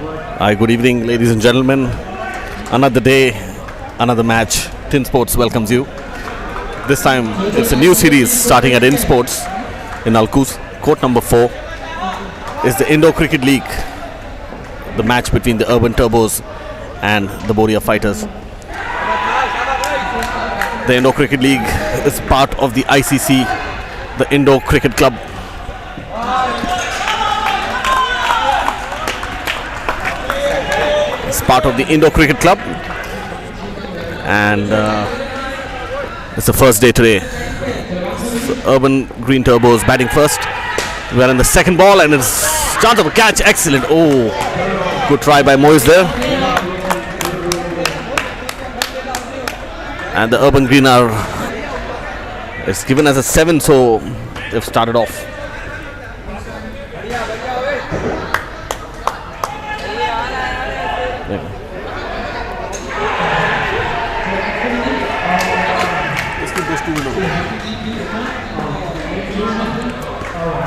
Hi, good evening, ladies and gentlemen. Another day, another match. Tin Sports welcomes you. This time, it's a new series starting at In Sports in Alcus. Court number 4 is the Indo Cricket League, the match between the Urban Turbos and the Boriya Fighters. The Indo Cricket League is part of the ICC, the Indo Cricket Club. It's part of the Indo Cricket Club, and it's the first day today. So Urban Green Turbos batting first. We are in the second ball, and it's chance of a catch. Excellent. Oh, good try by Moise there. And the Urban Green are, it's given as a 7, so they've started off.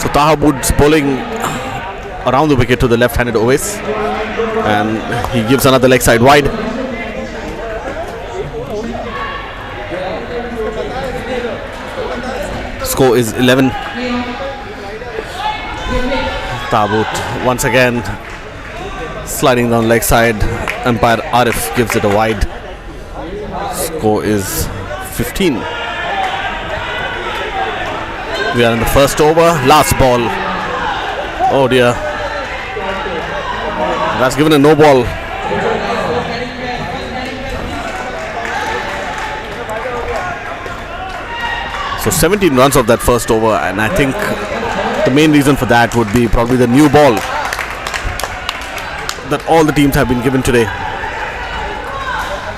So Taha Wood's bowling around the wicket to the left-handed Oais, and he gives another leg side wide. Score is 11. Taha once again sliding down leg side. Umpire Arif gives it a wide. Score is 15. We are in the first over, last ball. Oh dear. That's given a no ball. So 17 runs of that first over, and I think the main reason for that would be probably the new ball that all the teams have been given today.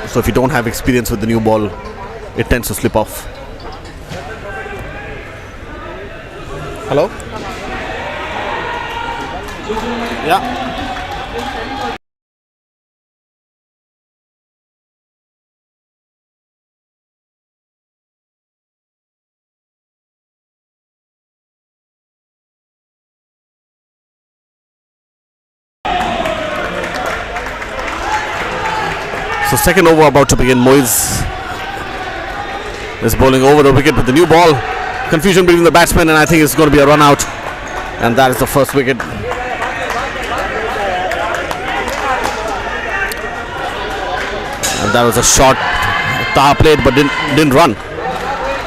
So if you don't have experience with the new ball, it tends to slip off. Hello? Yeah. So second over about to begin. Moise is bowling over the wicket with the new ball. Confusion between the batsmen, and I think it's going to be a run out, and that is the first wicket. And that was a shot Taha played but didn't run,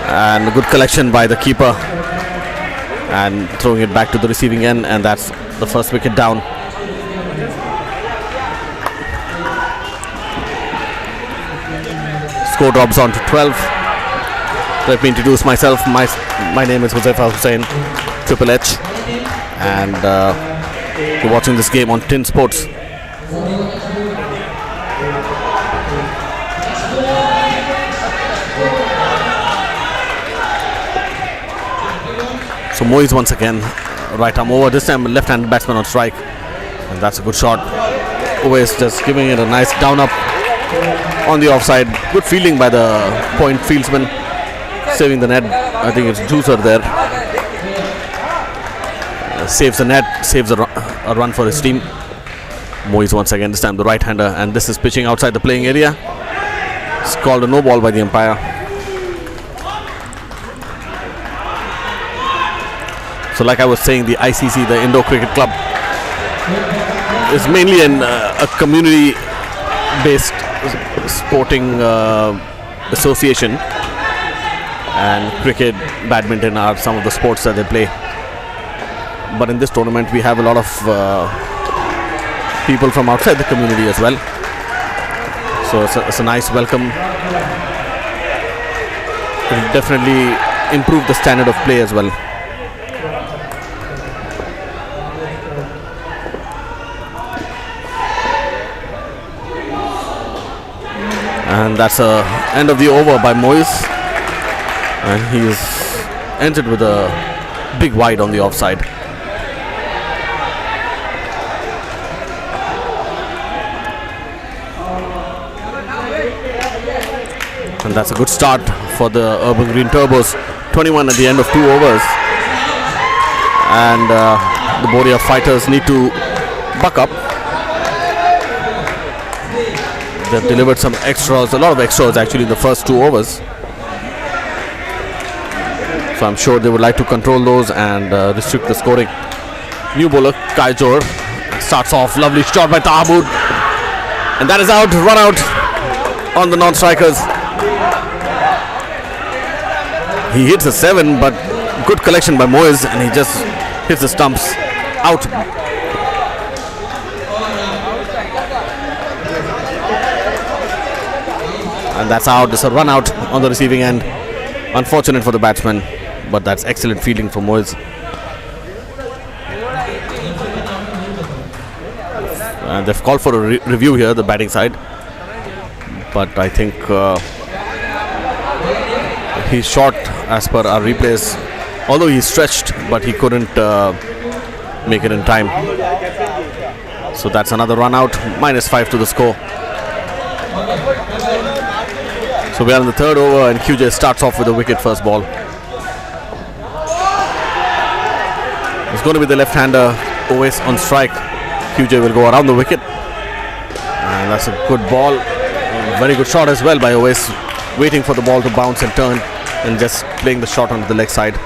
and a good collection by the keeper and throwing it back to the receiving end, and that's the first wicket down. Score drops on to 12. Let me introduce myself. My name is Huzaifa Hussain, Triple H, and you're watching this game on Tin Sports. So Moise once again, right arm over. This time left-handed batsman on strike, and that's a good shot. Always just giving it a nice down up on the offside. Good fielding by the point fieldsman, saving the net. I think it's Juicer there. Saves the net, saves a run for his team. Moise once again, this time the right-hander, and this is pitching outside the playing area. It's called a no ball by the umpire. So like I was saying, the ICC, the Indo Cricket Club, is mainly a community-based sporting association, and cricket, badminton are some of the sports that they play. But in this tournament we have a lot of people from outside the community as well, so it's a nice welcome. It will definitely improve the standard of play as well. And that's the end of the over by Moise, and he's entered with a big wide on the offside. And that's a good start for the Urban Green Turbos. 21 at the end of 2 overs, and the Boriya Fighters need to buck up They've delivered some extras, a lot of extras actually in the first 2 overs. So I'm sure they would like to control those and restrict the scoring. New bowler Kaijor starts off, lovely shot by Tahabud, and that is out, run out on the non-strikers. He hits a 7, but good collection by Moiz, and he just hits the stumps out. And that's out. It's a run out on the receiving end. Unfortunate for the batsman, but that's excellent fielding from Moiz. And they've called for a review here, the batting side, but I think he's short as per our replays. Although he's stretched, but he couldn't make it in time. So that's another run out, -5 to the score. So we are in the 3rd over, and QJ starts off with a wicket first ball. It's going to be the left-hander Owais on strike. QJ will go around the wicket, and that's a good ball. A very good shot as well by Owais, waiting for the ball to bounce and turn, and just playing the shot onto the leg side.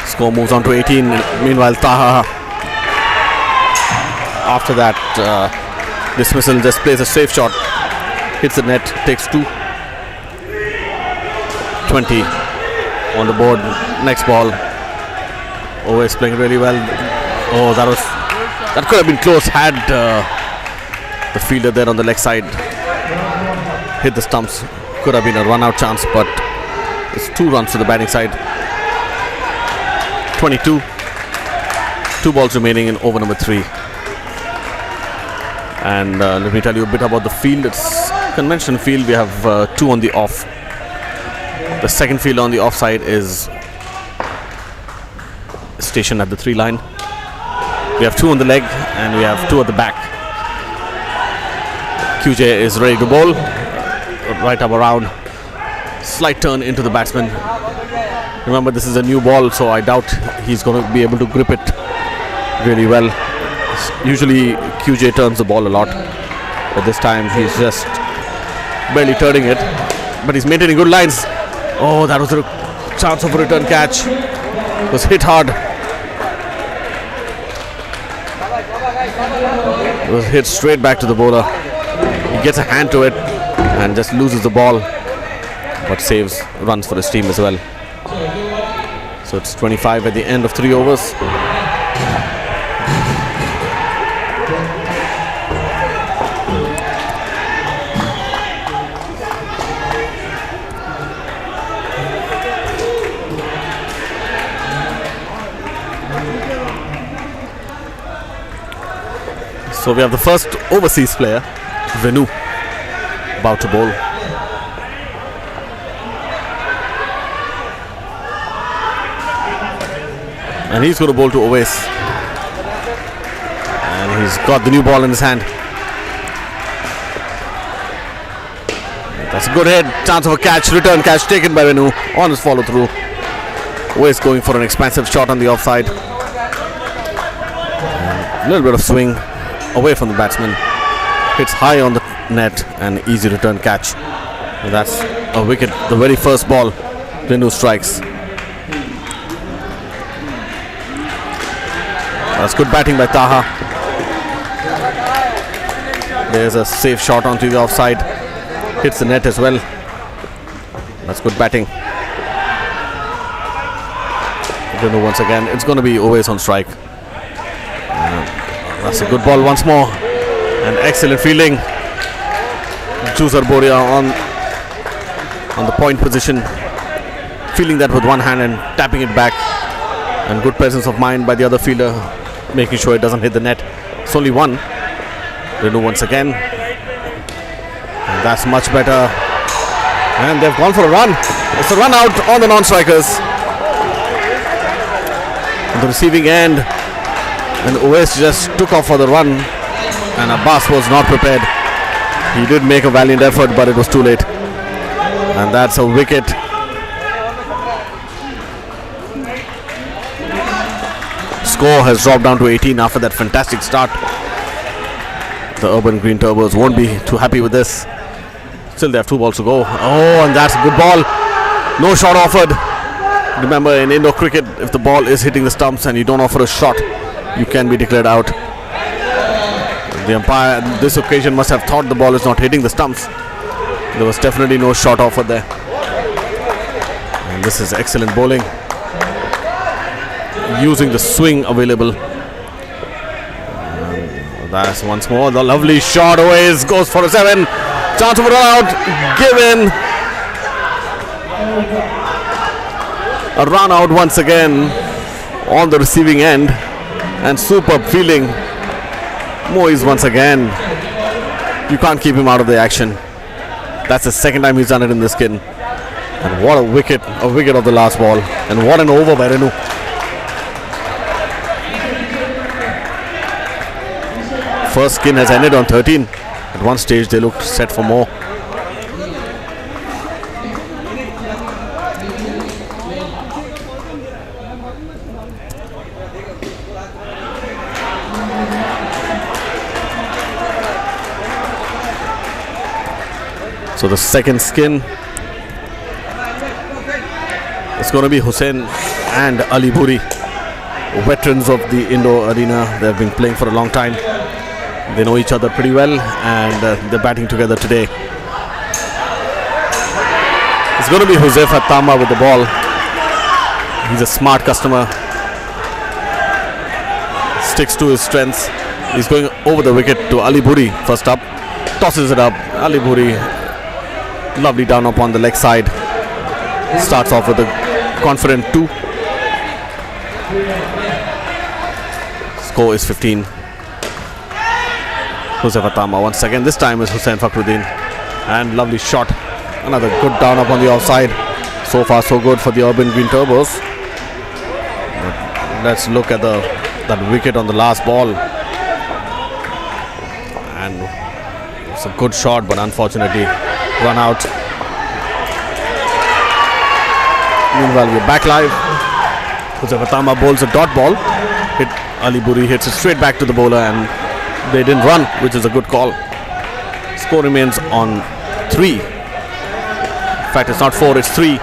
Score moves on to 18. Meanwhile, Taha, after that dismissal, just plays a safe shot, hits the net, takes 2. 20 on the board. Next ball, Always playing really well. Oh, that could have been close had the fielder there on the leg side hit the stumps. Could have been a run out chance, but it's 2 runs to the batting side. 22. 2 balls remaining in over number 3. And let me tell you a bit about the field. It's convention field. We have 2 on the off. The second fielder on the offside is stationed at the 3 line. We have 2 on the leg and we have 2 at the back. QJ is ready to bowl. Right up around. Slight turn into the batsman. Remember, this is a new ball, so I doubt he's going to be able to grip it really well. Usually QJ turns the ball a lot, but this time he's just barely turning it. But he's maintaining good lines. Oh, that was a chance of a return catch. It was hit hard. It was hit straight back to the bowler. He gets a hand to it and just loses the ball, but saves runs for his team as well. So it's 25 at the end of 3 overs. So we have the first overseas player, Venu, about to bowl. And he's going to bowl to Owais. And he's got the new ball in his hand. That's a good hit. Chance of a catch. Return catch taken by Venu on his follow through. Owais going for an expansive shot on the offside. A little bit of swing away from the batsman. Hits high on the net and easy return catch. And that's a wicket. The very first ball Venu strikes. That's good batting by Taha. There's a safe shot onto the offside. Hits the net as well. That's good batting. Venu once again. It's going to be always on strike. That's a good ball once more. And excellent fielding. Boriya on the point position. Fielding that with one hand and tapping it back. And good presence of mind by the other fielder, making sure it doesn't hit the net. It's only 1. Venu once again. And that's much better. And they've gone for a run. It's a run out on the non-strikers. On the receiving end. And Owais just took off for the run. And Abbas was not prepared. He did make a valiant effort, but it was too late. And that's a wicket. score has dropped down to 18 after that fantastic start. The Urban Green Turbos won't be too happy with this. Still, they have 2 balls to go. Oh, and that's a good ball. No shot offered. Remember, in indoor cricket, if the ball is hitting the stumps and you don't offer a shot, you can be declared out. The umpire on this occasion must have thought the ball is not hitting the stumps. There was definitely no shot offered there. And this is excellent bowling, using the swing available. That's once more the lovely shot. Always goes for a 7. Chance of a run out. Given a run out once again on the receiving end, and superb fielding. Moise once again. You can't keep him out of the action. That's the second time he's done it in this skin. And what a wicket of the last ball. And what an over by Renu. First skin has ended on 13. At one stage they looked set for more. So the second skin is going to be Hussain and Ali Buri, veterans of the indoor arena. They have been playing for a long time. They know each other pretty well, and they're batting together today. It's going to be Huzaifa Tamba with the ball. He's a smart customer. Sticks to his strengths. He's going over the wicket to Ali Buri first up. Tosses it up. Ali Buri, lovely down up on the leg side. Starts off with a confident 2. Score is 15. Huzaifa Tamba once again. This time is Hussain Fakhruddin. And lovely shot. Another good down up on the offside. So far so good for the Urban Green Turbos. But let's look at that wicket on the last ball. And it's a good shot, but unfortunately run out. Meanwhile, we're back live. Huzaifa Tamba bowls a dot ball. Ali Buri hits it straight back to the bowler, and they didn't run, which is a good call. Score remains on 3. In fact, it's not 4, it's 3.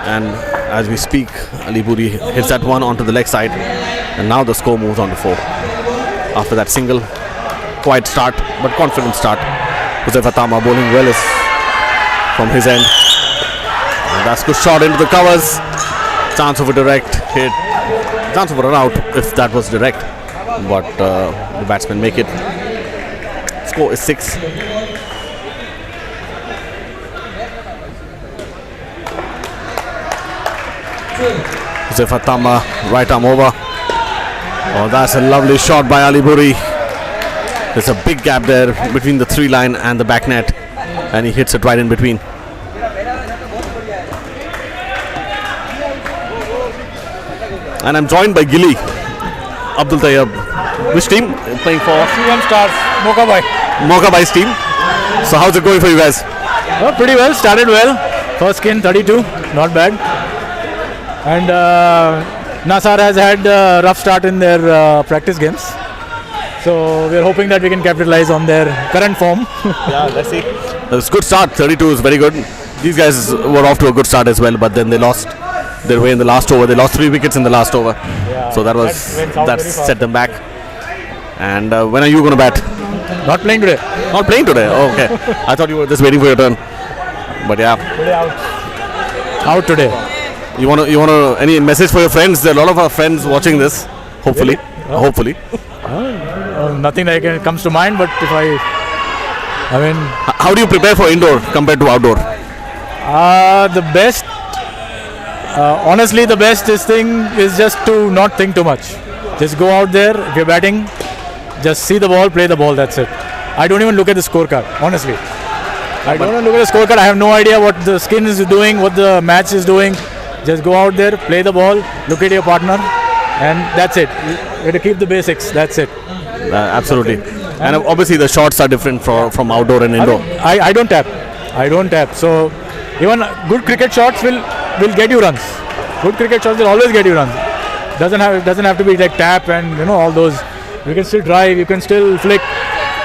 And as we speak, Ali Buri hits that one onto the leg side, and now the score moves on to 4. After that single, quiet start but confident start. Huzaifa Tamba bowling well from his end. And that's a good shot into the covers. Chance of a direct hit. Chance of a run out if that was direct. But the batsmen make it. Score is 6. Huzaifa Tamba, right arm over. Oh, that's a lovely shot by Ali Buri. There's a big gap there between the 3 line and the back net, and he hits it right in between. And I'm joined by Gilly Abdul Tayyab. Which team? Playing for CM Stars, Mokabai. Mokabai's team. So how's it going for you guys? Oh, pretty well, started well. First skin 32, not bad. And Nasar has had a rough start in their practice games. So we're hoping that we can capitalize on their current form. Yeah, let's see. It's a good start. 32 is very good. These guys were off to a good start as well, but then they lost their way in the last over. They lost 3 wickets in the last over. Yeah, so that set them back. And when are you going to bat? Not playing today. Not playing today? Oh, okay. I thought you were just waiting for your turn. But yeah. Today out. Out today. You want to any message for your friends? There are a lot of our friends watching this. Hopefully. Really? Hopefully. Nothing that comes to mind, but how do you prepare for indoor compared to outdoor? The best, honestly, the best thing is just to not think too much. Just go out there. If you're batting, just see the ball, play the ball. That's it. I don't even look at the scorecard, honestly. I don't even look at the scorecard. I have no idea what the skin is doing, what the match is doing. Just go out there, play the ball, look at your partner, and that's it. You have to keep the basics. That's it. Absolutely. And obviously the shots are different from outdoor and indoor. I don't tap. So even good cricket shots will get you runs. Good cricket shots will always get you runs. Doesn't have to be like tap and all those. You can still drive. You can still flick.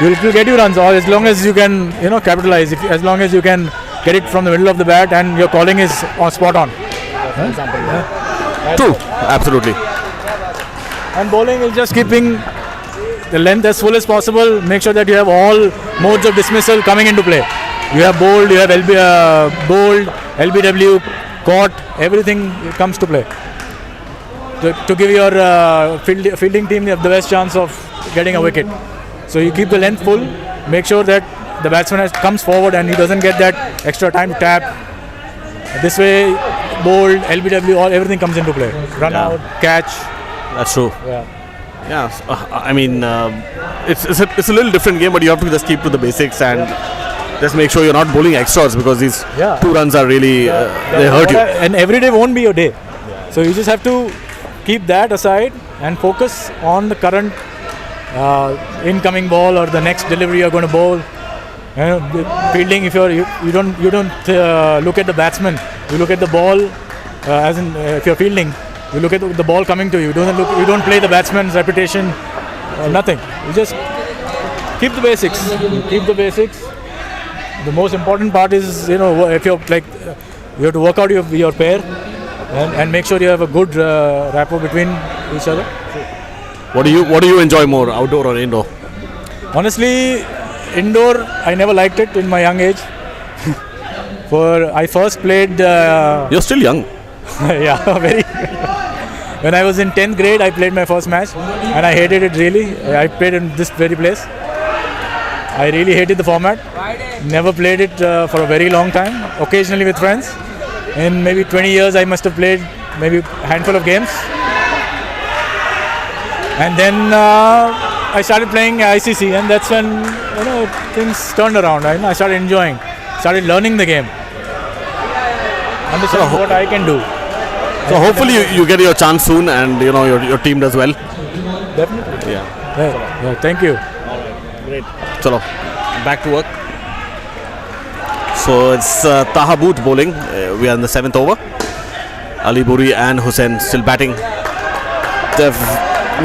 It will get you runs, all as long as you can capitalize. As long as you can get it from the middle of the bat and your calling is spot on. For example, true, absolutely. And bowling is just keeping the length as full as possible. Make sure that you have all modes of dismissal coming into play. You have bowled, you have bowled, LBW, caught, everything comes to play. To give your fielding team the best chance of getting a wicket. So you keep the length full, make sure that the batsman comes forward and he doesn't get that extra time to tap. This way, bowled, LBW, everything comes into play. Run out, catch. That's true. Yeah. I mean, it's a little different game, but you have to just keep to the basics and just make sure you're not bowling extras, because these 2 runs are really they hurt you. And every day won't be your day. So you just have to keep that aside and focus on the current incoming ball or the next delivery you're going to bowl. Fielding, if you don't look at the batsman, you look at the ball. As in, if you're fielding, you look at the ball coming to you. You don't play the batsman's reputation. Nothing. You just keep the basics. Keep the basics. The most important part is if you're you have to work out your pair and make sure you have a good rapport between each other. What do you enjoy more, outdoor or indoor? Honestly, indoor, I never liked it in my young age. I first played. You're still young. Yeah, very. When I was in 10th grade, I played my first match, and I hated it really. I played in this very place. I really hated the format. Never played it for a very long time. Occasionally with friends. In maybe 20 years, I must have played maybe a handful of games. And then I started playing ICC, and that's when things turned around. I started enjoying, started learning the game, understanding what I can do. So hopefully you get your chance soon, and your team does well. Definitely. Yeah. Thank you. Great. Chalo, back to work. So it's Taha Booth bowling. We are in the 7th over. Ali Boriya and Hussain still batting. They've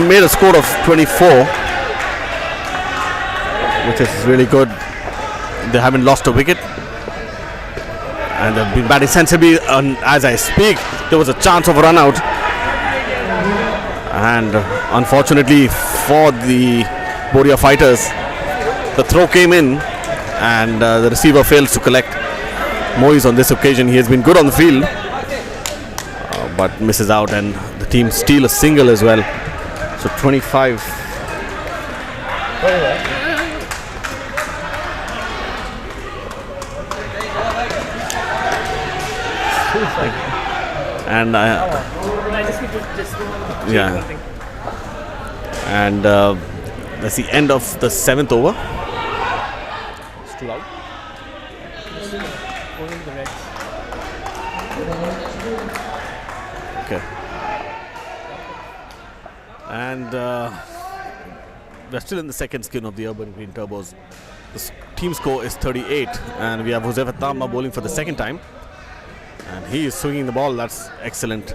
made a score of 24, which is really good. They haven't lost a wicket, and they've been batting sensibly. As I speak, there was a chance of a run out, and unfortunately for the Boriya fighters, the throw came in and the receiver fails to collect. Moise on this occasion, he has been good on the field, but misses out, and the team steal a single as well. So 25. And and that's the end of the 7th over. It's too loud. Okay. And we're still in the second skin of the Urban Green Turbos. The team score is 38, and we have Huzaifa Tama bowling for the second time. And he is swinging the ball. That's excellent.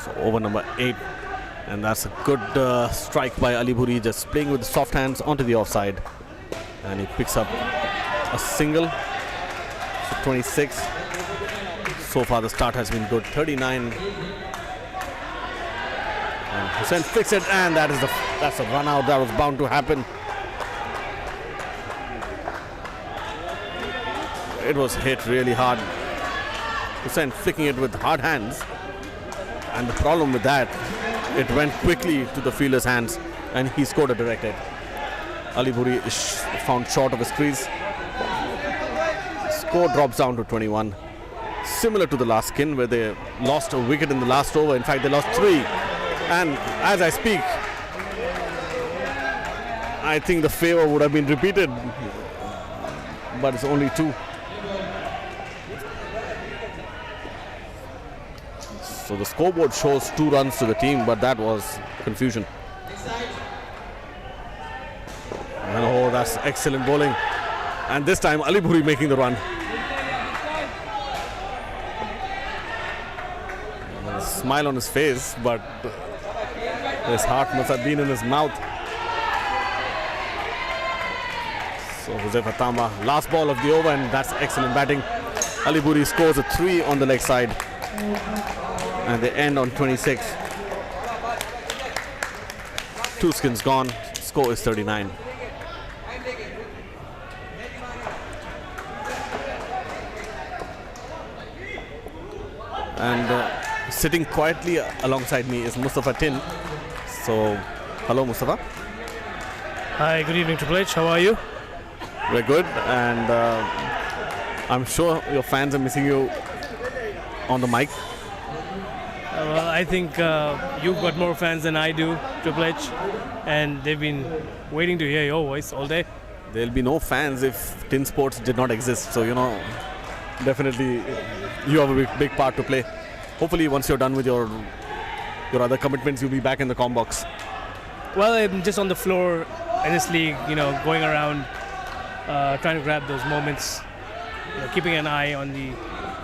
So over number 8, and that's a good strike by Ali Buri, just playing with the soft hands onto the offside, and he picks up a single. So 26. So far the start has been good. 39. And Hussain flicks it, and that's a run out. That was bound to happen. It was hit really hard. Hussain flicking it with hard hands, and the problem with that, it went quickly to the fielder's hands, and he scored a direct hit. Ali Buri is found short of his crease. Score drops down to 21. Similar to the last skin, where they lost a wicket in the last over. In fact, they lost 3. And as I speak, I think the favor would have been repeated, but it's only 2. So the scoreboard shows 2 runs to the team, but that was confusion. And that's excellent bowling. And this time Ali Buri making the run. A smile on his face, but his heart must have been in his mouth. So Huzaifa Tamba, last ball of the over, and that's excellent batting. Ali Buri scores a 3 on the leg side, and they end on 26. 2 skins gone, score is 39. And sitting quietly alongside me is Mustafa Tin. So, hello Mustafa. Hi, good evening Triple H, how are you? We're good, and I'm sure your fans are missing you on the mic. Well, I think you've got more fans than I do, Triple H, and they've been waiting to hear your voice all day. There'll be no fans if Tin Sports did not exist. So, definitely you have a big part to play. Hopefully, once you're done with your other commitments, you'll be back in the comm box. Well, I'm just on the floor in this league, going around trying to grab those moments, keeping an eye on the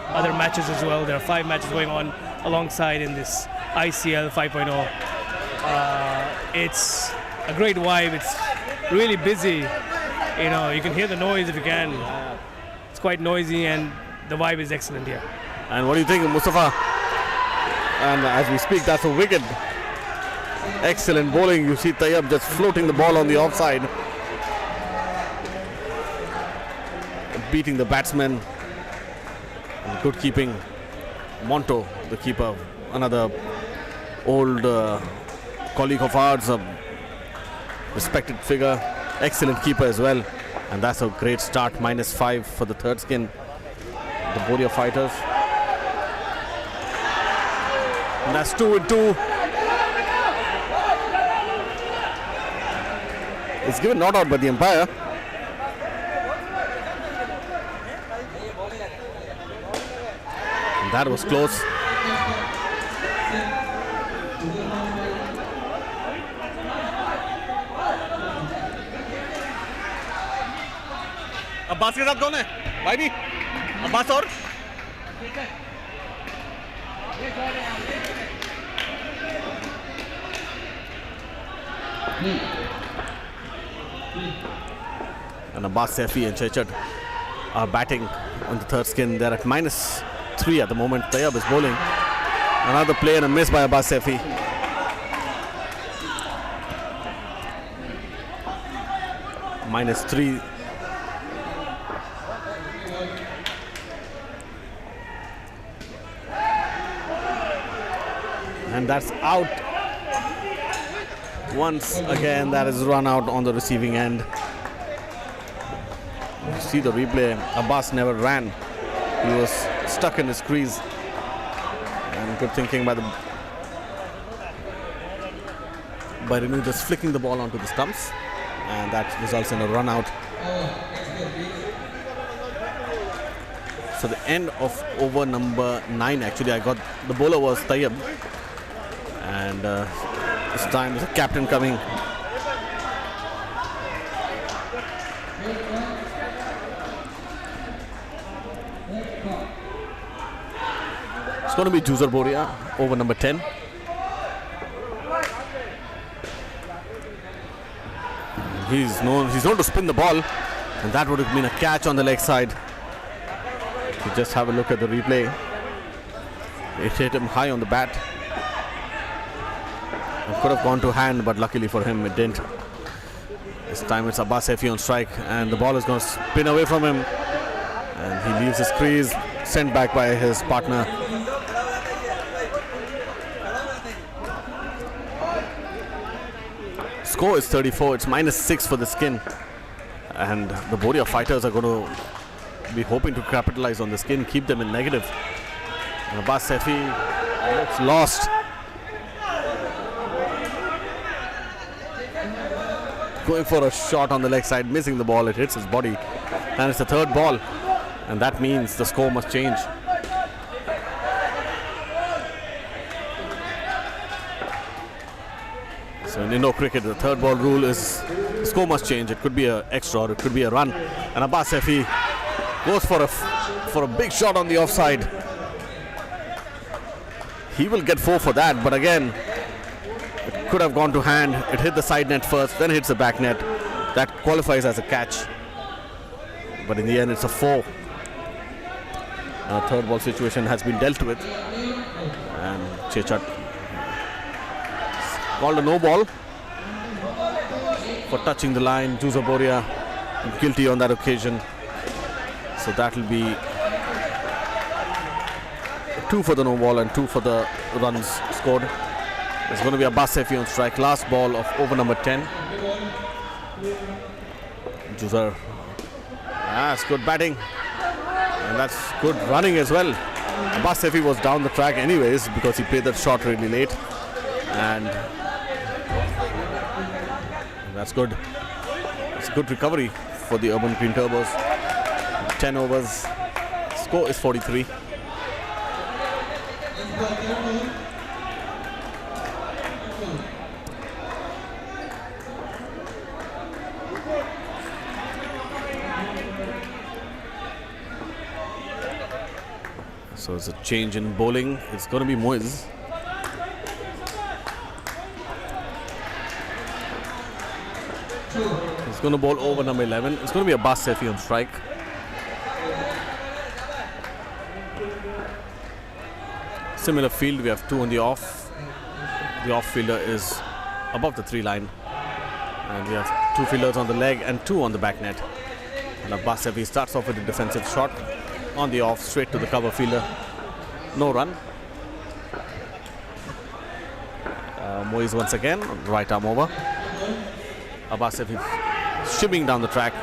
other matches as well. There are 5 matches going on alongside in this ICL 5.0. It's a great vibe. It's really busy. You can hear the noise if you can. It's quite noisy, and the vibe is excellent here. And what do you think, Mustafa? And as we speak, that's a wicket. Excellent bowling. You see Tayyab just floating the ball on the offside, beating the batsman. And good keeping. Monto, the keeper, another old colleague of ours, a respected figure, excellent keeper as well. And that's a great start. -5 for the third skin, the Boriya fighters. And that's 2-2. It's given not out by the umpire. And that was close. Abbas के साथ कौन है भाई भी अब्बास और and Abbas Saifi and Chechat are batting on the third skin. They're at -3 at the moment. Tayyab is bowling. Another play and a miss by Abbas Saifi. -3. And that's out. Once again, that is run out on the receiving end. You see the replay. Abbas never ran. He was stuck in his crease. And good thinking by Renu, just flicking the ball onto the stumps. And that results in a run out. So the end of over number 9, actually, I got the bowler was Tayyab. And this time there's a captain coming. It's going to be Juzar Boriya over number 10. He's known to spin the ball, and that would have been a catch on the leg side. If you just have a look at the replay, it hit him high on the bat. It could have gone to hand, but luckily for him it didn't. This time it's Abbas Saifi on strike, and the ball is going to spin away from him, and he leaves his crease, sent back by his partner. Score is 34. It's -6 for the skin, and the Boriya fighters are going to be hoping to capitalize on the skin, keep them in negative. And Abbas Saifi looks lost. Going for a shot on the leg side, missing the ball. It hits his body, and it's the third ball, and that means the score must change. So in Indo cricket, the third ball rule is score must change. It could be an extra or it could be a run. And Abbas Sefi goes for a big shot on the offside. He will get 4 for that, but again, it could have gone to hand. It hit the side net first, then hits the back net. That qualifies as a catch. But in the end, it's a 4. And a third ball situation has been dealt with. And Chechat called a no ball for touching the line. Boriya guilty on that occasion. So that will be 2 for the no ball and 2 for the runs scored. It's going to be Abbas Sefi on strike. Last ball of over number 10. Juzar. That's good batting. And that's good running as well. Abbas Sefi was down the track anyways because he played that shot really late. And that's good. It's a good recovery for the Urban Green Turbos. 10 overs. Score is 43. So it's a change in bowling. It's going to be Moiz. He's going to bowl over number 11. It's going to be Abbas Sefi on strike. Similar field, we have 2 on the off. The off fielder is above the 3 line. And we have 2 fielders on the leg and 2 on the back net. And Abbas Sefi starts off with a defensive shot on the off, straight to the cover fielder. No run. Moiz once again, right arm over. Abbas Sefi shimming down the track.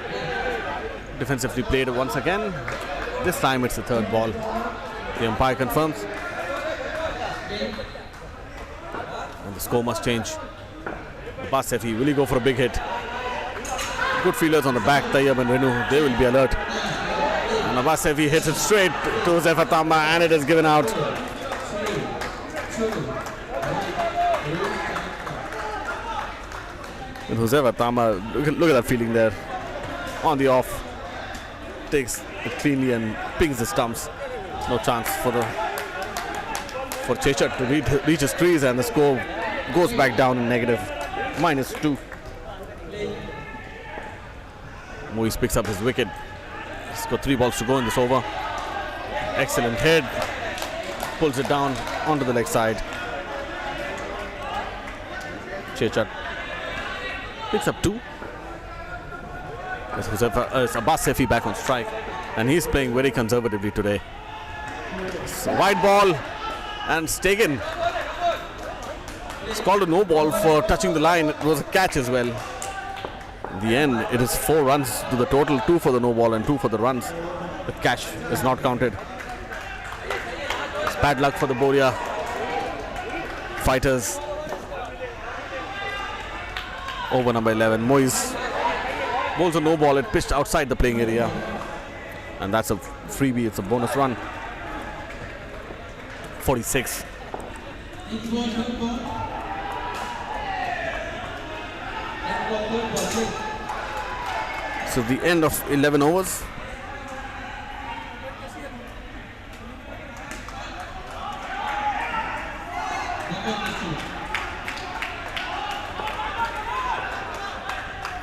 Defensively played once again. This time it's the third ball. The umpire confirms. And the score must change. Abbas Sefi, will he go for a big hit? Good fielders on the back, Tayyab and Renu, they will be alert. And Abbas Sefi hits it straight to Huzaifar Tamba and it is given out. And Huzaifar Tamba, look at that fielding there. On the off, takes it cleanly and pings the stumps. No chance for Chechat to reach his crease, and the score goes back down in negative. -2. Moiz picks up his wicket. He's got 3 balls to go in this over. Excellent head. Pulls it down onto the leg side. Chechat picks up 2. It's Abbas Sefi back on strike. And he's playing very conservatively today. It's a wide ball. And it's taken. It's called a no ball for touching the line. It was a catch as well. In the end, it is 4 runs to the total, 2 for the no ball and 2 for the runs. The catch is not counted. It's bad luck for the Boriya fighters. Over number 11. Moiz bowls a no ball. It pitched outside the playing area. And that's a freebie. It's a bonus run. 46. So the end of 11 overs.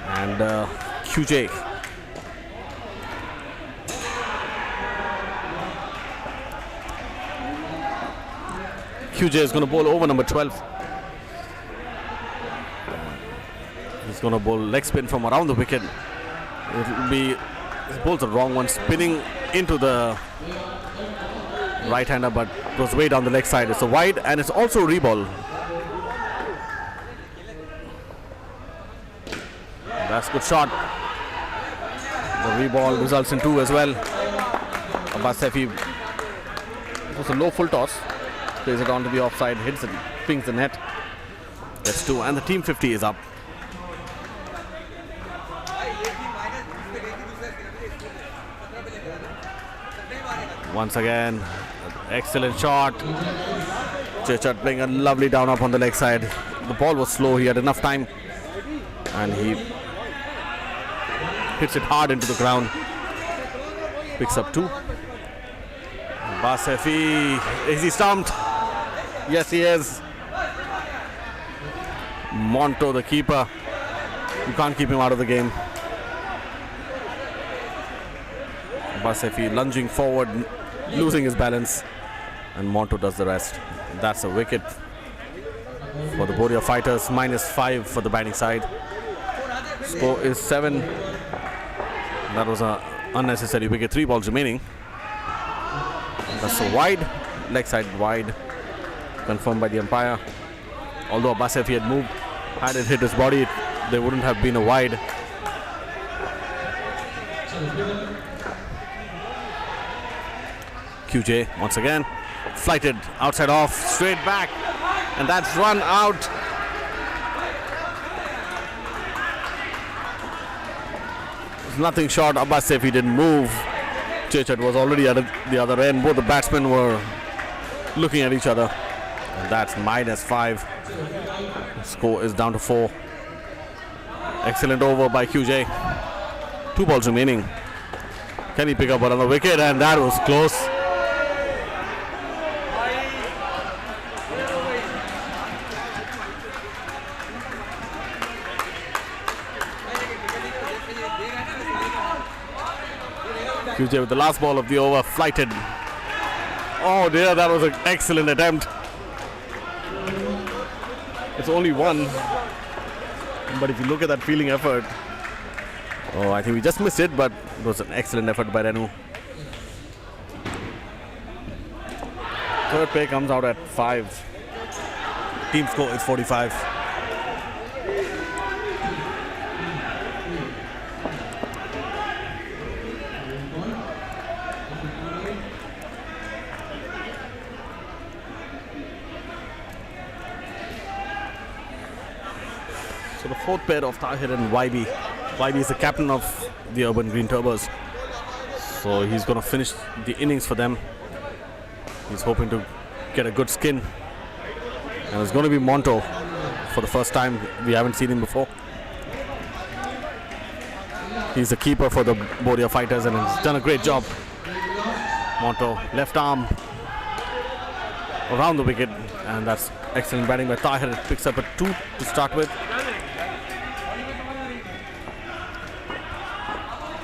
And QJ is going to bowl over number 12. He's going to bowl leg spin from around the wicket. It will be, he bowls the wrong one, spinning into the right-hander, but goes way down the leg side. It's a wide and it's also a reball. That's a good shot. The reball results in 2 as well. Abbas Sefi, it was a low full toss. Plays it onto the offside, hits it, pings the net. That's 2, and the team 50 is up. Once again, excellent shot. Chechat playing a lovely down up on the leg side. The ball was slow, he had enough time. And he hits it hard into the ground. Picks up 2. Basefi, is he stumped? Yes, he is. Monto, the keeper. You can't keep him out of the game. Basefi lunging forward, losing his balance, and Monto does the rest. That's a wicket for the Boriya Fighters. -5 for the batting side. Score is 7. That was an unnecessary wicket. 3 balls remaining. That's a wide, leg side wide, confirmed by the umpire. Although Basefi had moved, had it hit his body, there wouldn't have been a wide. QJ once again flighted outside off, straight back, and that's run out. There's nothing short. Basefi didn't move. Chechat was already at the other end. Both the batsmen were looking at each other, and that's -5. Score is down to 4. Excellent over by QJ. 2 balls remaining. Can he pick up another wicket? And that was close. QJ with the last ball of the over, flighted. Oh dear, that was an excellent attempt. It's only 1, but if you look at that fielding effort, oh, I think we just missed it, but it was an excellent effort by Renu. Third pay comes out at 5. Team score is 45. So the fourth pair of Tahir and YB. YB is the captain of the Urban Green Turbos. So he's going to finish the innings for them. He's hoping to get a good skin. And it's going to be Monto for the first time. We haven't seen him before. He's the keeper for the Boriya Fighters and he's done a great job. Monto, left arm around the wicket, and that's excellent batting by Tahir. It picks up a 2 to start with.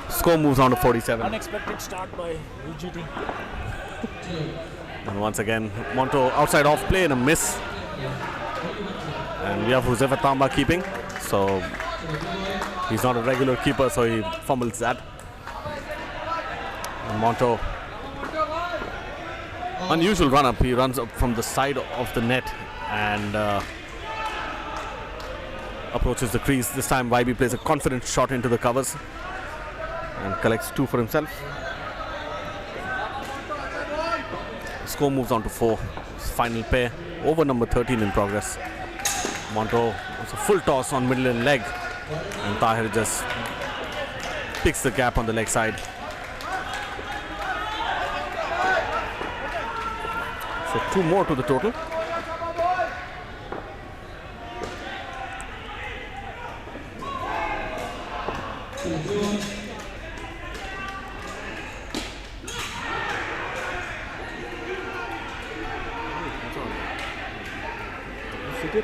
Score moves on to 47. Unexpected start by UGT. And once again, Monto outside off play and a miss. And we have Huzefa Tamba keeping. So he's not a regular keeper, so he fumbles that. And Monto, unusual run up. He runs up from the side of the net and approaches the crease. This time YB plays a confident shot into the covers and collects 2 for himself. Score moves on to 4. Final pair. Over number 13 in progress. Monto, it's a full toss on middle and leg, and Tahir just picks the gap on the leg side. So 2 more to the total.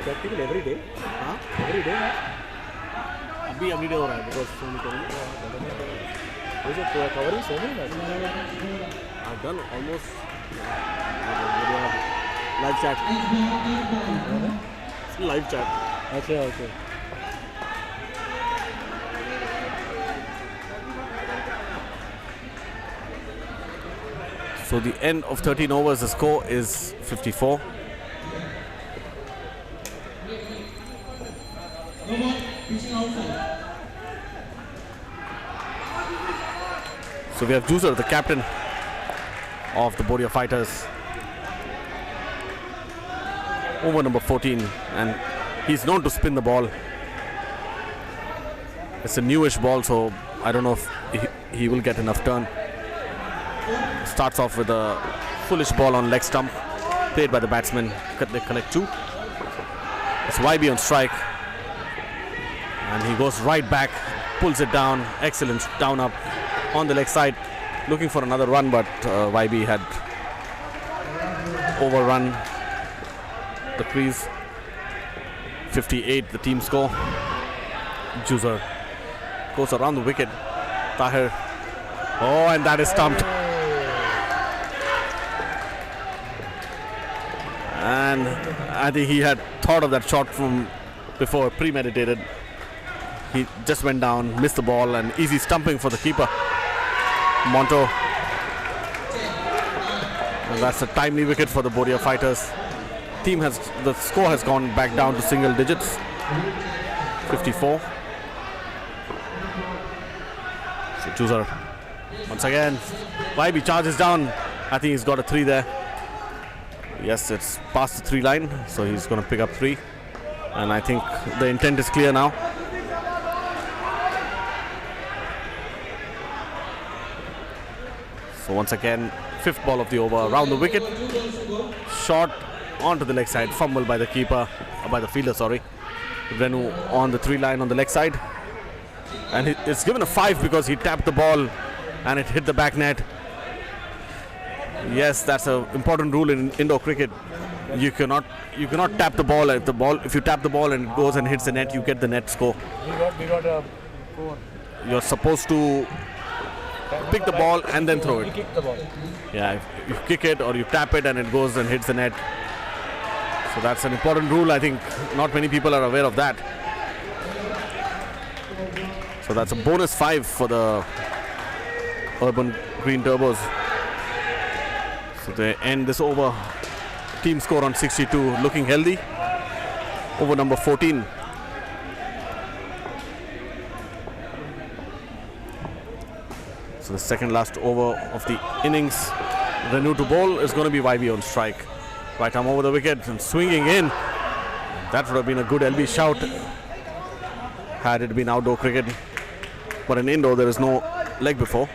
Practical every day. Every day. अभी every day हो रहा है because so many times. Is it covering so many matches? I've done almost live chat. Live chat. Okay. So the end of 13 overs, the score is 54. So we have Juicer, the captain of the Boriya Fighters, over number 14, and he's known to spin the ball. It's a newish ball, so I don't know if he will get enough turn. Starts off with a foolish ball on leg stump, played by the batsman. They collect 2. It's YB on strike, and he goes right back pulls it down. Excellent down up on the leg side. Looking for another run, but YB had overrun the crease. 58 the team score. Juicer goes around the wicket. Tahir. Oh, and that is stumped. And I think he had thought of that shot from before, premeditated. He just went down, missed the ball, and easy stumping for the keeper. Monto. And that's a timely wicket for the Boriya fighters. The score has gone back down to single digits. 54. So Juicer once again. YB charges down. I think he's got a 3 there. Yes, it's past the 3 line, so he's going to pick up 3. And I think the intent is clear now. So once again, 5th ball of the over, around the wicket. Shot onto the leg side, fumble by the keeper, by the fielder, sorry. Renu on the 3 line on the leg side. And it's given a 5 because he tapped the ball and it hit the back net. Yes, that's an important rule in indoor cricket. You cannot tap the ball. If you tap the ball and it goes and hits the net, you get the net score. We got a 4. You're supposed to pick the ball and then throw it. Kick the ball. Yeah, if you kick it or you tap it and it goes and hits the net. So that's an important rule. I think not many people are aware of that. So that's a bonus 5 for the Urban Green Turbos. So they end this over. Team score on 62, looking healthy. Over number 14. So the second last over of the innings. Renu to bowl is going to be YB on strike. Right arm over the wicket and swinging in. That would have been a good LB shout had it been outdoor cricket. But in indoor there is no leg before.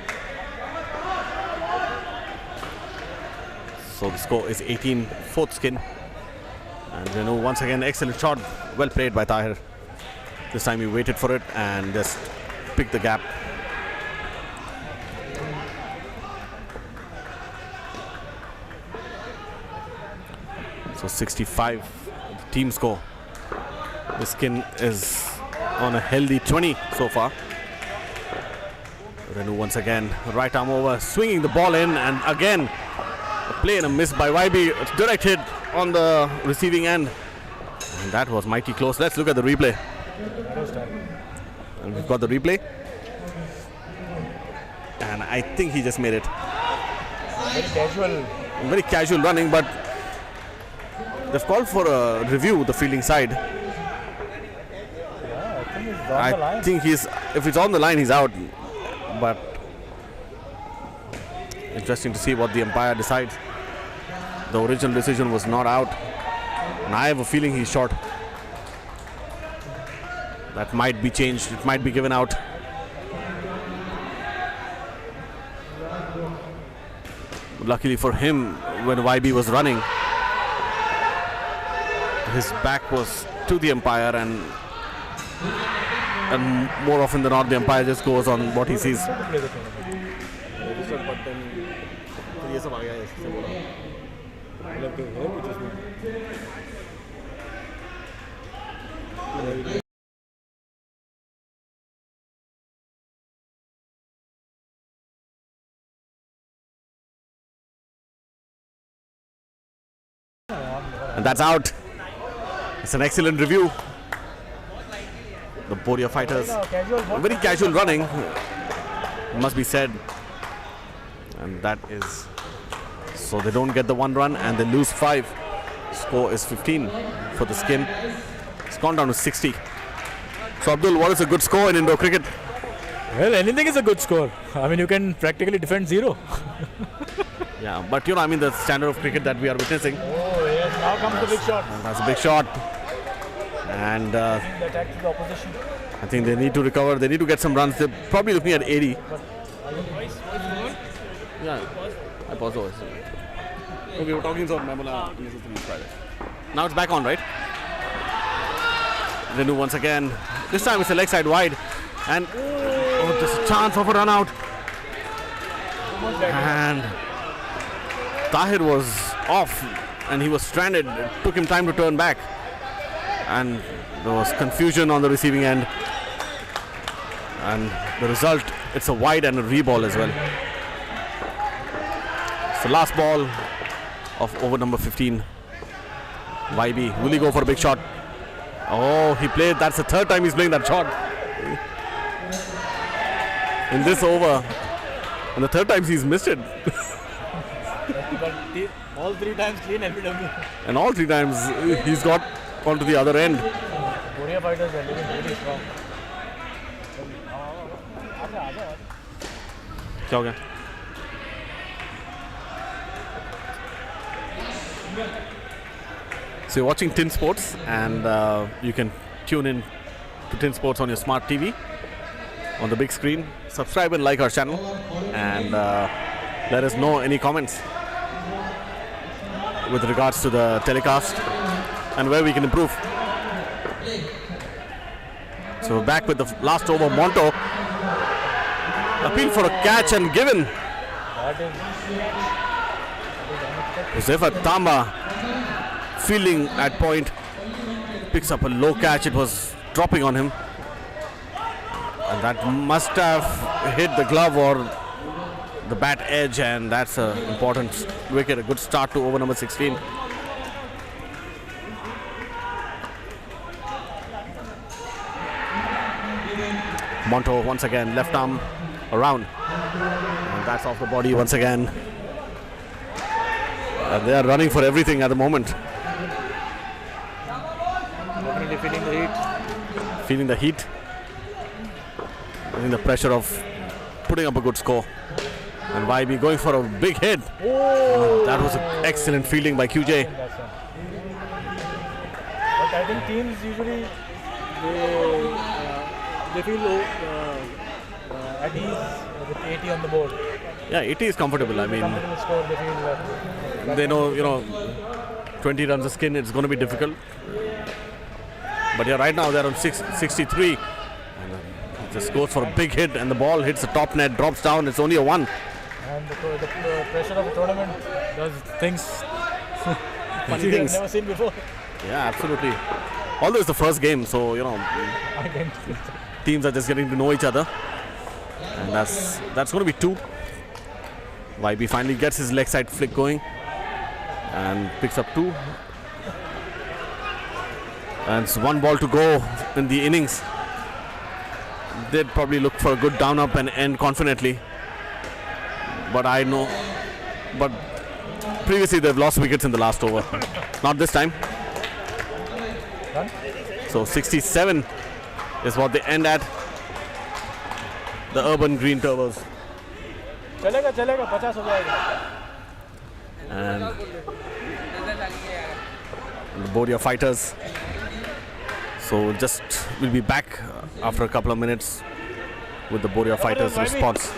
So the score is 18, 4th skin. And Renu once again, excellent shot. Well played by Tahir. This time he waited for it and just picked the gap. So 65, the team score. The skin is on a healthy 20 so far. Renu once again, right arm over, swinging the ball in, and again a play and a miss by YB. Direct hit on the receiving end, and that was mighty close. Let's look at the replay. And we've got the replay, and I think he just made it. Very casual running, but they've called for a review, the fielding side. I think if it's on the line, he's out. But interesting to see what the umpire decides. The original decision was not out, and I have a feeling he's short. That might be changed. It might be given out. Luckily for him, when YB was running, his back was to the umpire, and more often than not the umpire just goes on what he sees. And that's out. It's an excellent review. The Boriya fighters, very casual running, must be said. And that is, so they don't get the 1 run and they lose 5. Score is 15 for the skin. It's gone down to 60. So Abdul, what is a good score in indoor cricket? Well, anything is a good score. I mean, you can practically defend 0. Yeah, but I mean the standard of cricket that we are witnessing. Oh yes, now comes the big shot. That's a big shot. And the attack to the opposition. I think they need to recover. They need to get some runs. They're probably looking at 80. Yeah, I paused the voice. Okay, we're talking so now it's back on, right? Renu once again. This time it's a leg side wide. And there's a chance of a run out. And Tahir was off and he was stranded. It took him time to turn back. And there was confusion on the receiving end. And the result, it's a wide and a re-ball as well. It's the last ball of over number 15. YB, will he go for a big shot? Oh, he played, that's the third time he's playing that shot. In this over. And the third time he's missed it. All 3 times clean LBW. And all 3 times he's got onto the other end. Boriya fighters are looking really strong. क्या हो गया? So you're watching Tin Sports, and you can tune in to Tin Sports on your smart TV on the big screen. Subscribe and like our channel, and let us know any comments with regards to the telecast and where we can improve. So we're back with the last over. Monto appeal for a catch and given. Josefa Tamba fielding at point, picks up a low catch. It was dropping on him, and that must have hit the glove or the bat edge, and that's an important wicket. A good start to over number 16. Monto once again, left arm around, and that's off the body once again. And they are running for everything at the moment. Definitely feeling the heat. Feeling the heat, feeling the pressure of putting up a good score. And YB going for a big hit. Oh! That was an excellent fielding by QJ. But I think teams usually they feel at ease with 80 on the board. Yeah, 80 is comfortable. I mean, Comfortable score, they feel they know, 20 runs a skin, it's going to be difficult. But yeah, right now they're on 63. And he just goes for a big hit, and the ball hits the top net, drops down. It's only a 1. And the pressure of the tournament does things Funny I've things. never seen before. Yeah, absolutely. Although it's the first game, so teams are just getting to know each other, and that's going to be 2. YB finally gets his leg side flick going and picks up 2. And it's 1 ball to go in the innings. They'd probably look for a good down up and end confidently. But previously they've lost wickets in the last over. Not this time. So 67 is what they end at. The Urban Green Turbos. चलेगा 50 हो जाएगा. And the Boriya fighters. So we'll be back after a couple of minutes with the Boriya fighters response.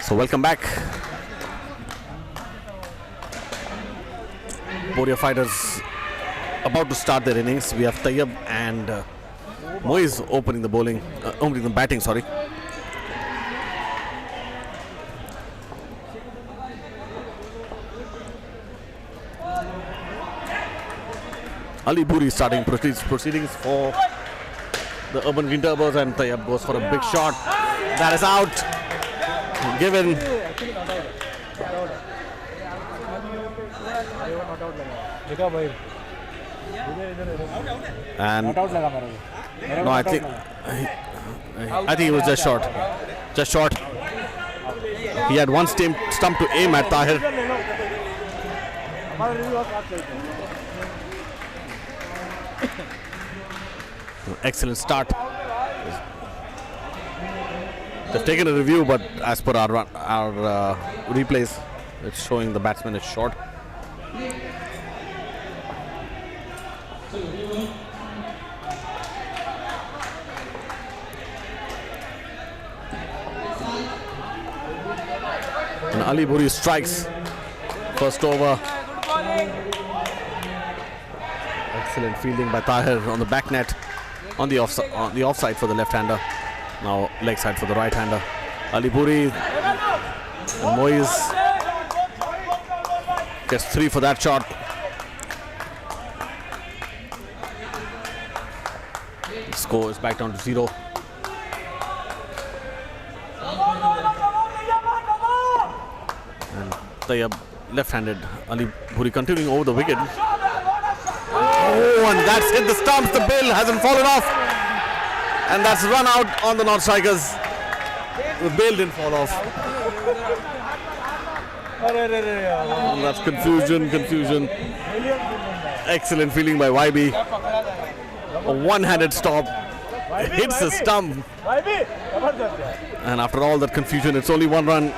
So welcome back. Boriya fighters about to start their innings. We have Tayyab and Moiz opening the batting. Sorry. Ali Buri starting proceedings for the Urban Green Turbos, and Tayyab goes for a big shot. That is out. Given. And no, I think it was just short. Just short. He had one stump to aim at Tahir. Excellent start. They've taken a review, but as per our replays, it's showing the batsman is short. And Ali Buri strikes. First over. Excellent fielding by Tahir on the back net. On the offside for the left-hander. Now leg side for the right-hander. Ali Buri and Moiz gets 3 for that shot. The score is back down to 0. And Tayyab left-handed. Ali Buri continuing over the wicket. Oh, and that's hit the stumps. The bail hasn't fallen off. And that's run out on the non-strikers. The bail didn't fall off. And that's confusion. Excellent fielding by YB. A one-handed stop. Hits the stump. And after all that confusion, it's only 1 run.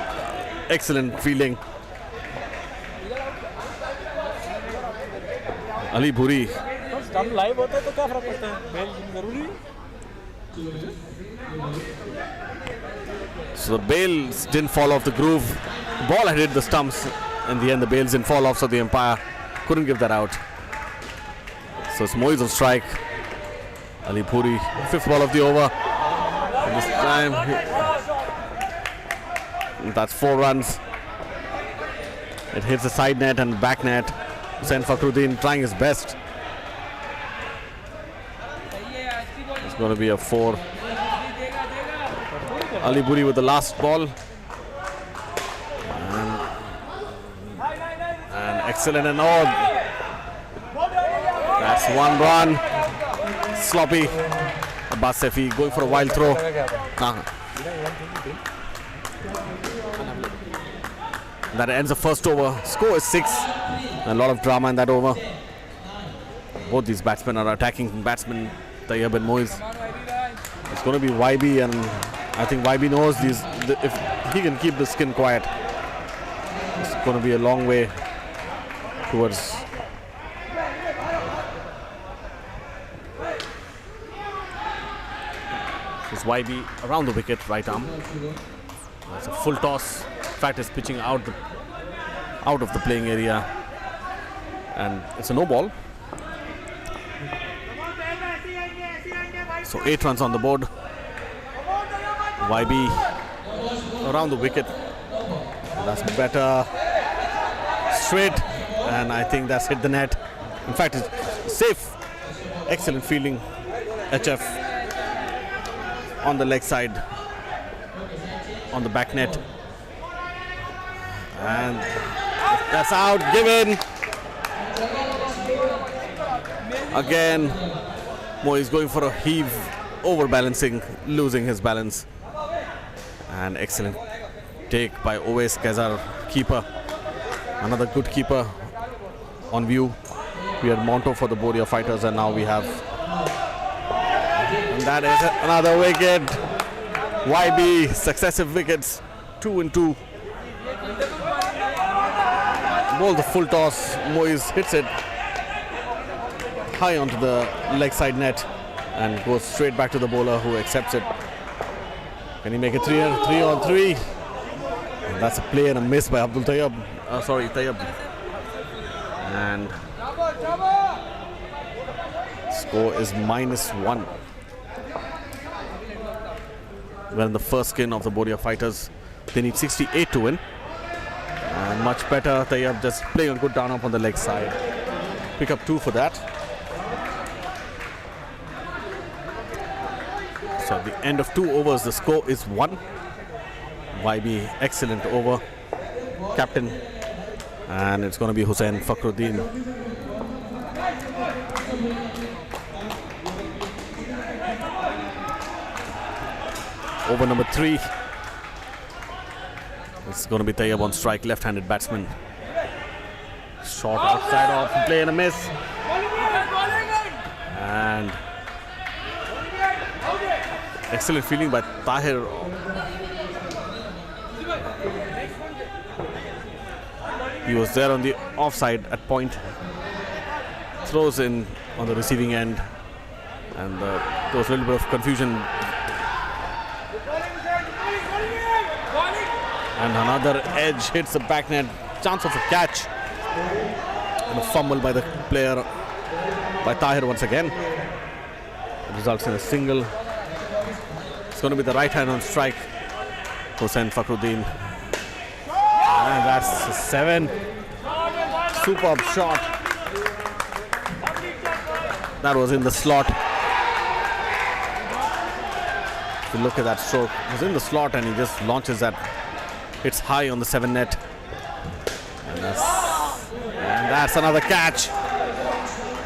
Excellent fielding. Ali Buri. So the bails didn't fall off the groove. The ball had hit the stumps. In the end, the bails didn't fall off, so the umpire couldn't give that out. So it's Moiz on strike. Ali Buri, 5th ball of the over. And this time, that's 4 runs. It hits the side net and back net. Hussain Fakhruddin trying his best. It's going to be a 4. Ali Buri with the last ball. And excellent and all. That's 1 run. Sloppy. Abbas Sefi going for a wild throw. That ends the first over. Score is 6. A lot of drama in that over. Both these batsmen are attacking batsmen, Tayyab and Moiz. It's going to be YB, and I think YB knows if he can keep the skin quiet, it's going to be a long way towards. This YB around the wicket, right arm. That's a full toss. In fact, it's pitching out of the playing area, and it's a no ball. So 8 runs on the board. YB around the wicket. That's better. Straight, and I think that's hit the net. In fact, it's safe. Excellent fielding. HF on the leg side, on the back net. And that's out, given. Again, Moiz going for a heave, overbalancing, losing his balance. And excellent take by Owais Kezar, keeper. Another good keeper on view. We had Monto for the Boriya fighters, and now we have. And that is another wicket. YB, successive wickets, 2 and 2. Ball the full toss. Moiz hits it high onto the leg side net and goes straight back to the bowler, who accepts it. Can he make it 3 on 3? That's a play and a miss by Abdul Tayyab. Tayyab. And score is -1. We're in the first skin of the Boriya fighters. They need 68 to win. And much better. Tayyab just playing a good down up on the leg side. Pick up 2 for that. So at the end of 2 overs, the score is 1. YB, excellent over. Captain. And it's going to be Hussain Fakhruddin. Over number 3. It's going to be Tayyab on strike, left-handed batsman. Short outside off, play and a miss. And excellent fielding by Tahir. He was there on the offside at point. Throws in on the receiving end. And there was a little bit of confusion. And another edge hits the back net. Chance of a catch. And a fumble by the player, by Tahir once again. It results in a single. It's going to be the right hand on strike. Hussain Fakhruddin. And that's a 7. Superb shot. That was in the slot. If you look at that stroke, it was in the slot and he just launches that. It's high on the 7 net. And that's another catch.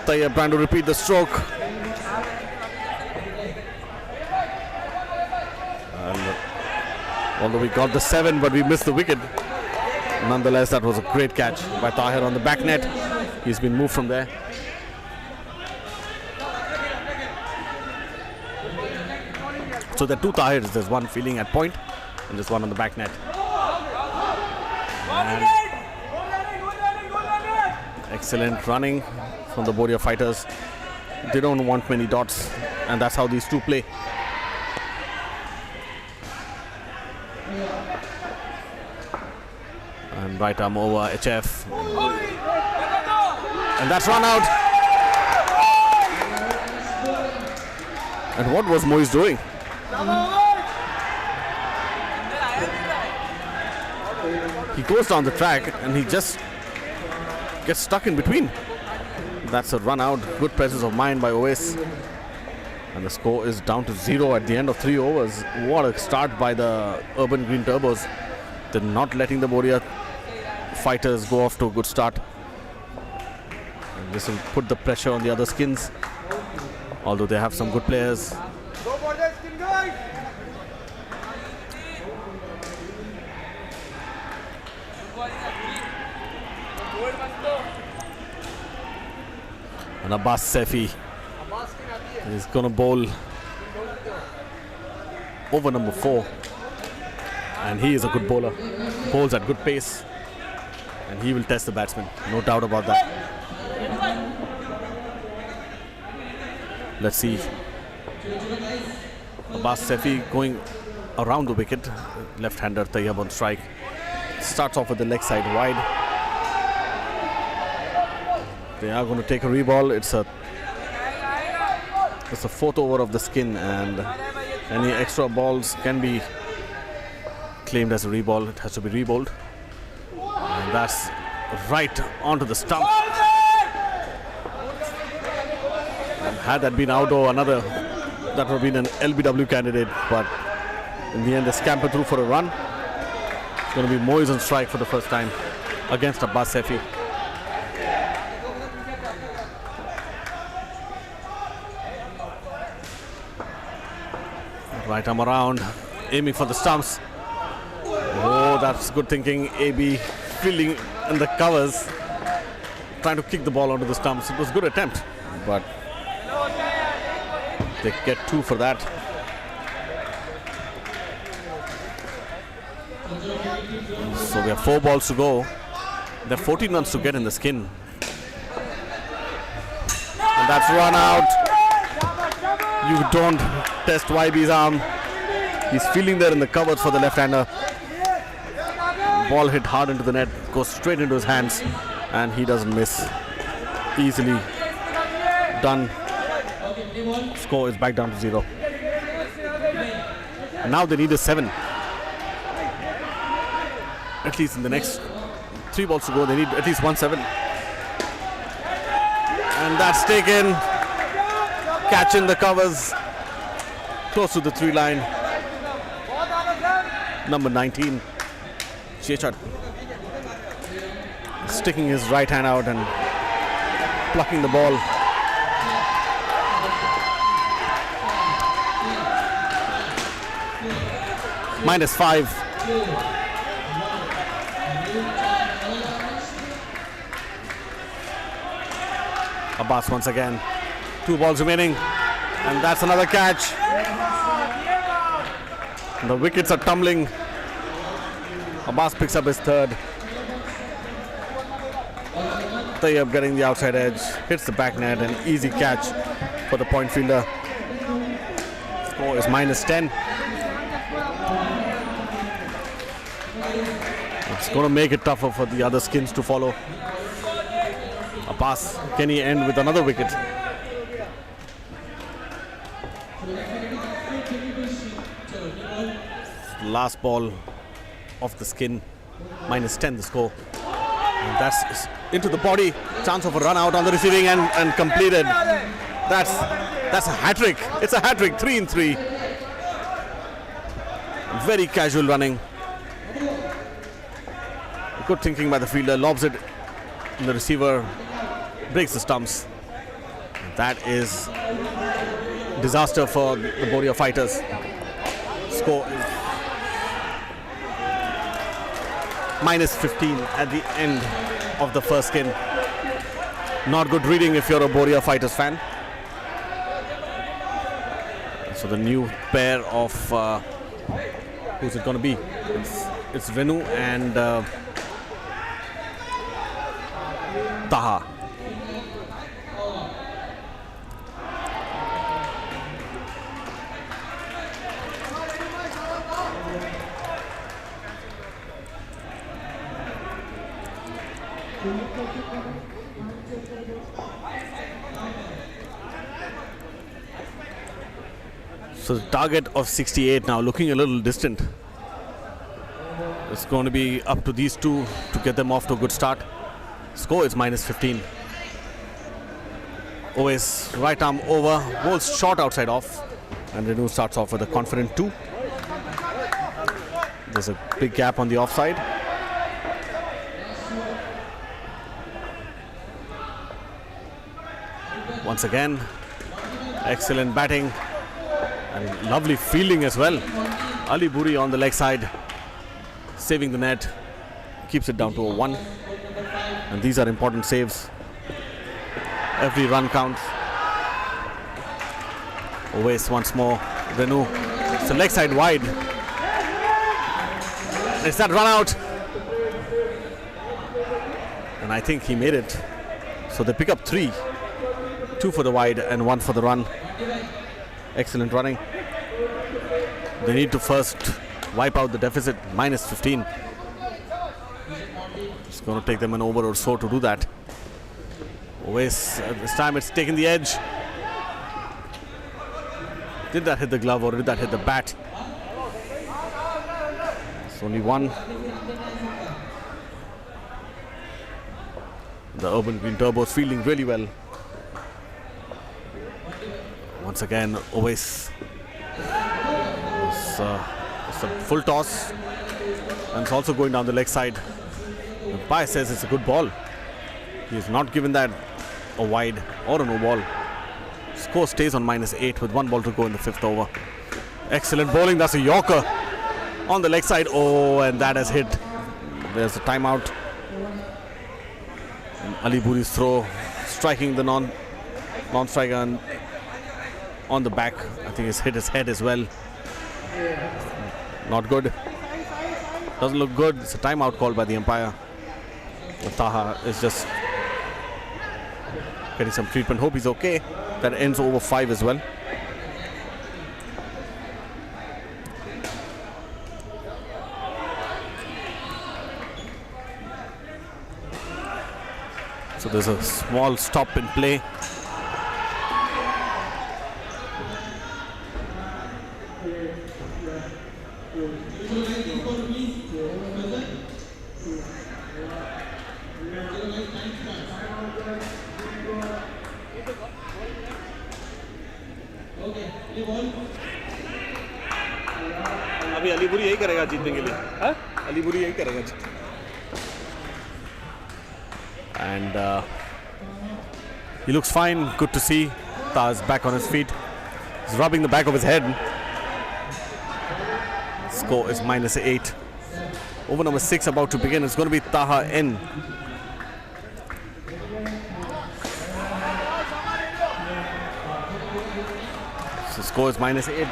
Tayyab trying to repeat the stroke. And although we got the 7, but we missed the wicket. Nonetheless, that was a great catch by Tahir on the back net. He's been moved from there. So there are 2 Tahirs. There's one fielding at point and there's one on the back net. And excellent running from the Boriya fighters. They don't want many dots, and that's how these 2 play. And right arm over HF. And that's run out. And what was Moise doing? He goes down the track and he just gets stuck in between. That's a run out. Good presence of mind by Oais. And the score is down to 0 at the end of 3 overs. What a start by the Urban Green Turbos. They're not letting the Boriya fighters go off to a good start. And this will put the pressure on the other skins. Although they have some good players. And Abbas Saifi is going to bowl over number 4. And he is a good bowler. Bowls at good pace. And he will test the batsman. No doubt about that. Let's see. Abbas Saifi going around the wicket. Left-hander Tayyab on strike. Starts off with the leg side wide. They are going to take a reball. It's a 4th over of the skin, and any extra balls can be claimed as a reball. It has to be reballed. And that's right onto the stump. And had that been outdoor, that would have been an LBW candidate, but in the end they scampered through for a run. It's going to be Moise on strike for the first time against Abbas Saifi. Right arm around, aiming for the stumps. Oh, that's good thinking. AB fielding in the covers, trying to kick the ball onto the stumps. It was a good attempt, but they get 2 for that. So we have 4 balls to go. There are 14 runs to get in the skin. And that's run out. You don't test YB's arm. He's feeling there in the covers for the left-hander. ball hit hard into the net, goes straight into his hands, and he doesn't miss. Easily done. Score is back down to 0. And now they need a 7. At least in the next 3 balls to go, they need at least 1 7. And that's taken. Catch in the covers. Close to the 3 line. Number 19. Chechat. Sticking his right hand out and plucking the ball. -5. Abbas once again. 2 balls remaining. And that's another catch. The wickets are tumbling. Abbas picks up his 3rd. Tayyab getting the outside edge. Hits the back net. An easy catch for the point fielder. Score is -10. It's going to make it tougher for the other skins to follow. Abbas, can he end with another wicket? Last ball of the skin. -10 the score. And that's into the body. Chance of a run out on the receiving end and completed. That's a hat-trick. It's a hat-trick. 3 in 3. Very casual running. Good thinking by the fielder. Lobs it in the receiver. Breaks the stumps. That is disaster for the Boriya fighters. Score is -15 at the end of the first skin. Not good reading if you're a Boriya fighters fan. So the new pair of who's it going to be? It's Renu and Taha. So the target of 68 now looking a little distant. It's going to be up to these two to get them off to a good start. Score is -15. Always right arm over, bowls short outside off, and Renu starts off with a confident 2. There's a big gap on the offside. Once again, excellent batting and lovely fielding as well. Ali Buriya on the leg side, saving the net, keeps it down to a 1. And these are important saves. Every run counts. Always once more. Renu, it's the leg side wide. It's that run out. And I think he made it. So they pick up 3. 2 for the wide and 1 for the run. Excellent running. They need to first wipe out the deficit, -15. It's going to take them an over or so to do that. Always, this time it's taken the edge. Did that hit the glove or did that hit the bat? It's only 1. The Urban Green Turbos fielding really well. Once again, always it's a full toss, and it's also going down the leg side. The umpire says it's a good ball. He has not given that a wide or a no ball. Score stays on -8 with 1 ball to go in the 5th over. Excellent bowling. That's a Yorker on the leg side. Oh, and that has hit. There's a timeout. And Ali Buri's throw, striking the non-striker and on the back. I think it's hit his head as well. Not good. Doesn't look good. It's a timeout called by the umpire. Taha is just getting some treatment. Hope he's okay. That ends over 5 as well. So there's a small stop in play. अभी अलीपुरी यही करेगा जीतने के लिए अलीपुरी यही करेगा And he looks fine. Good to see. Taha's back on his feet. He's rubbing the back of his head. Score is -8. Over number 6 about to begin. It's going to be Taha in. So score is -8.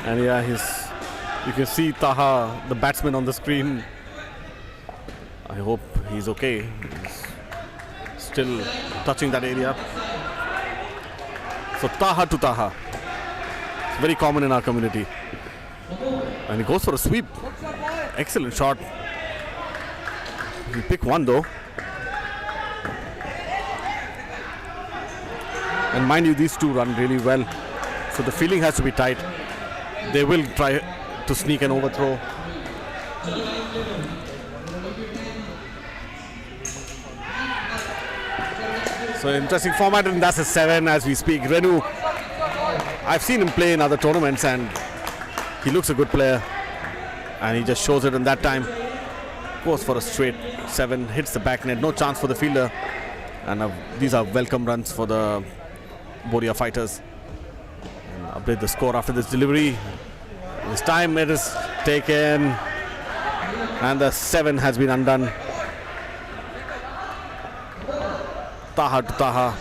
And yeah, you can see Taha, the batsman, on the screen. I hope he's okay. He's still touching that area. So Taha to Taha. It's very common in our community. And he goes for a sweep. Excellent shot. He picked one though. And mind you, these two run really well. So the fielding has to be tight. They will try to sneak an overthrow. So interesting format, and that's a 7 as we speak. Renu, I've seen him play in other tournaments and he looks a good player, and he just shows it in that time. Goes for a straight 7, hits the back net, no chance for the fielder, and these are welcome runs for the Boriya fighters. And update the score after this delivery. This time it is taken, and the 7 has been undone. Taha to Taha,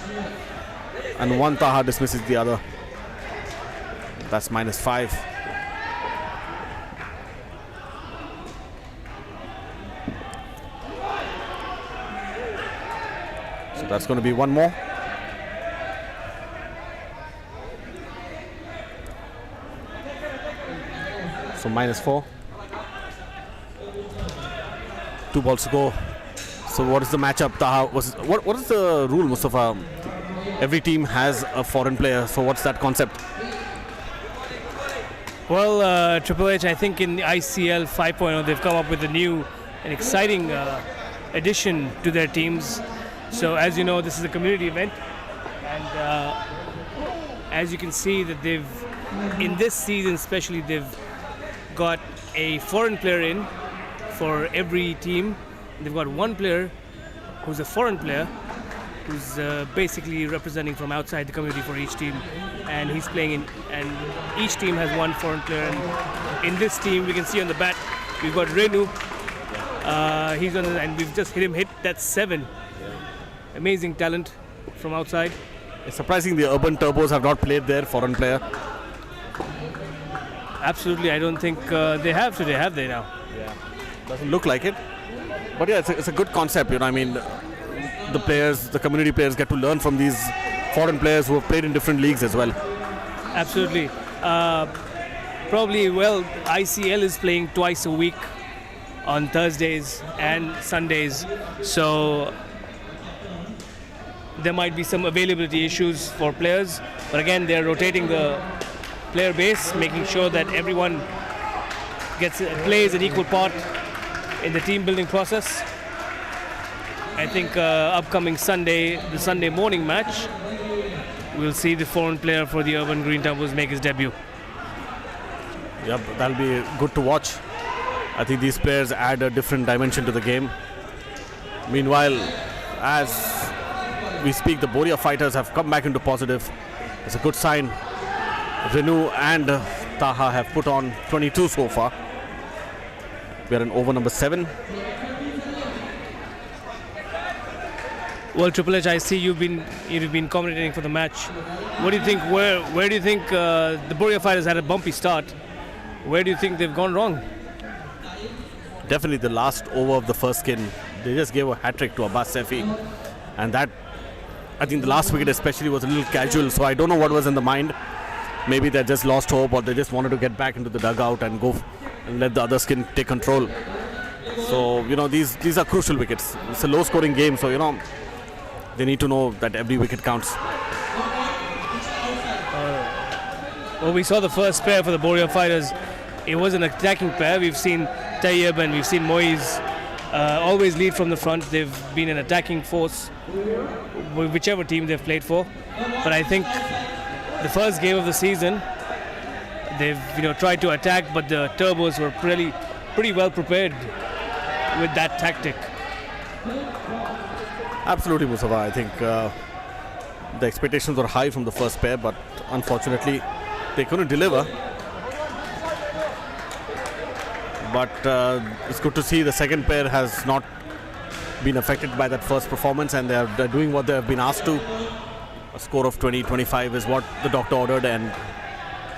and one Taha dismisses the other. That's -5. So that's going to be one more. So -4. 2 balls to go. So what is the matchup? Taha what is the rule, Mustafa? Every team has a foreign player. So what's that concept? Well, Triple H, I think in the ICL 5.0 they've come up with a new and exciting addition to their teams. So as you know, this is a community event, and as you can see that in this season especially, they've got a foreign player in for every team. They've got one player who's a foreign player who's basically representing from outside the community for each team, and he's playing in, and each team has one foreign player. And in this team, we can see on the bat we've got Renu. He's on and we've just hit that 7. Amazing talent from outside. It's surprising the Urban Turbos have not played their foreign player. Absolutely, I don't think they have today, have they now? Doesn't look like it. But yeah, it's a good concept. I mean, the community players get to learn from these foreign players who have played in different leagues as well. Absolutely. Probably, ICL is playing twice a week on Thursdays and Sundays. So there might be some availability issues for players. But again, they're rotating the player base, making sure that everyone plays an equal part in the team building process. I think upcoming Sunday, the Sunday morning match, we'll see the foreign player for the Urban Green Turbos make his debut. Yep, that'll be good to watch. I think these players add a different dimension to the game. Meanwhile, as we speak, the Boriya fighters have come back into positive. It's a good sign. Renu and Taha have put on 22 so far. We are in over number 7. Well, Triple H, I see you've been commentating for the match. What do you think? Where do you think the Boriya fighters had a bumpy start? Where do you think they've gone wrong? Definitely the last over of the first skin. They just gave a hat-trick to Abbas Sefi, and that, I think the last wicket especially, was a little casual. So I don't know what was in the mind. Maybe they just lost hope, or they just wanted to get back into the dugout and go and let the other skin take control. So these are crucial wickets. It's a low-scoring game, so they need to know that every wicket counts. Well, we saw the first pair for the Boriya fighters. It was an attacking pair. We've seen Tayyib and we've seen Moiz always lead from the front. They've been an attacking force, whichever team they've played for. But I think the first game of the season, they've tried to attack, but the Turbos were pretty well prepared with that tactic. Absolutely, Musafa. I think the expectations were high from the first pair, but unfortunately they couldn't deliver. But it's good to see the second pair has not been affected by that first performance, and they're doing what they have been asked to. A score of 20-25 is what the doctor ordered, and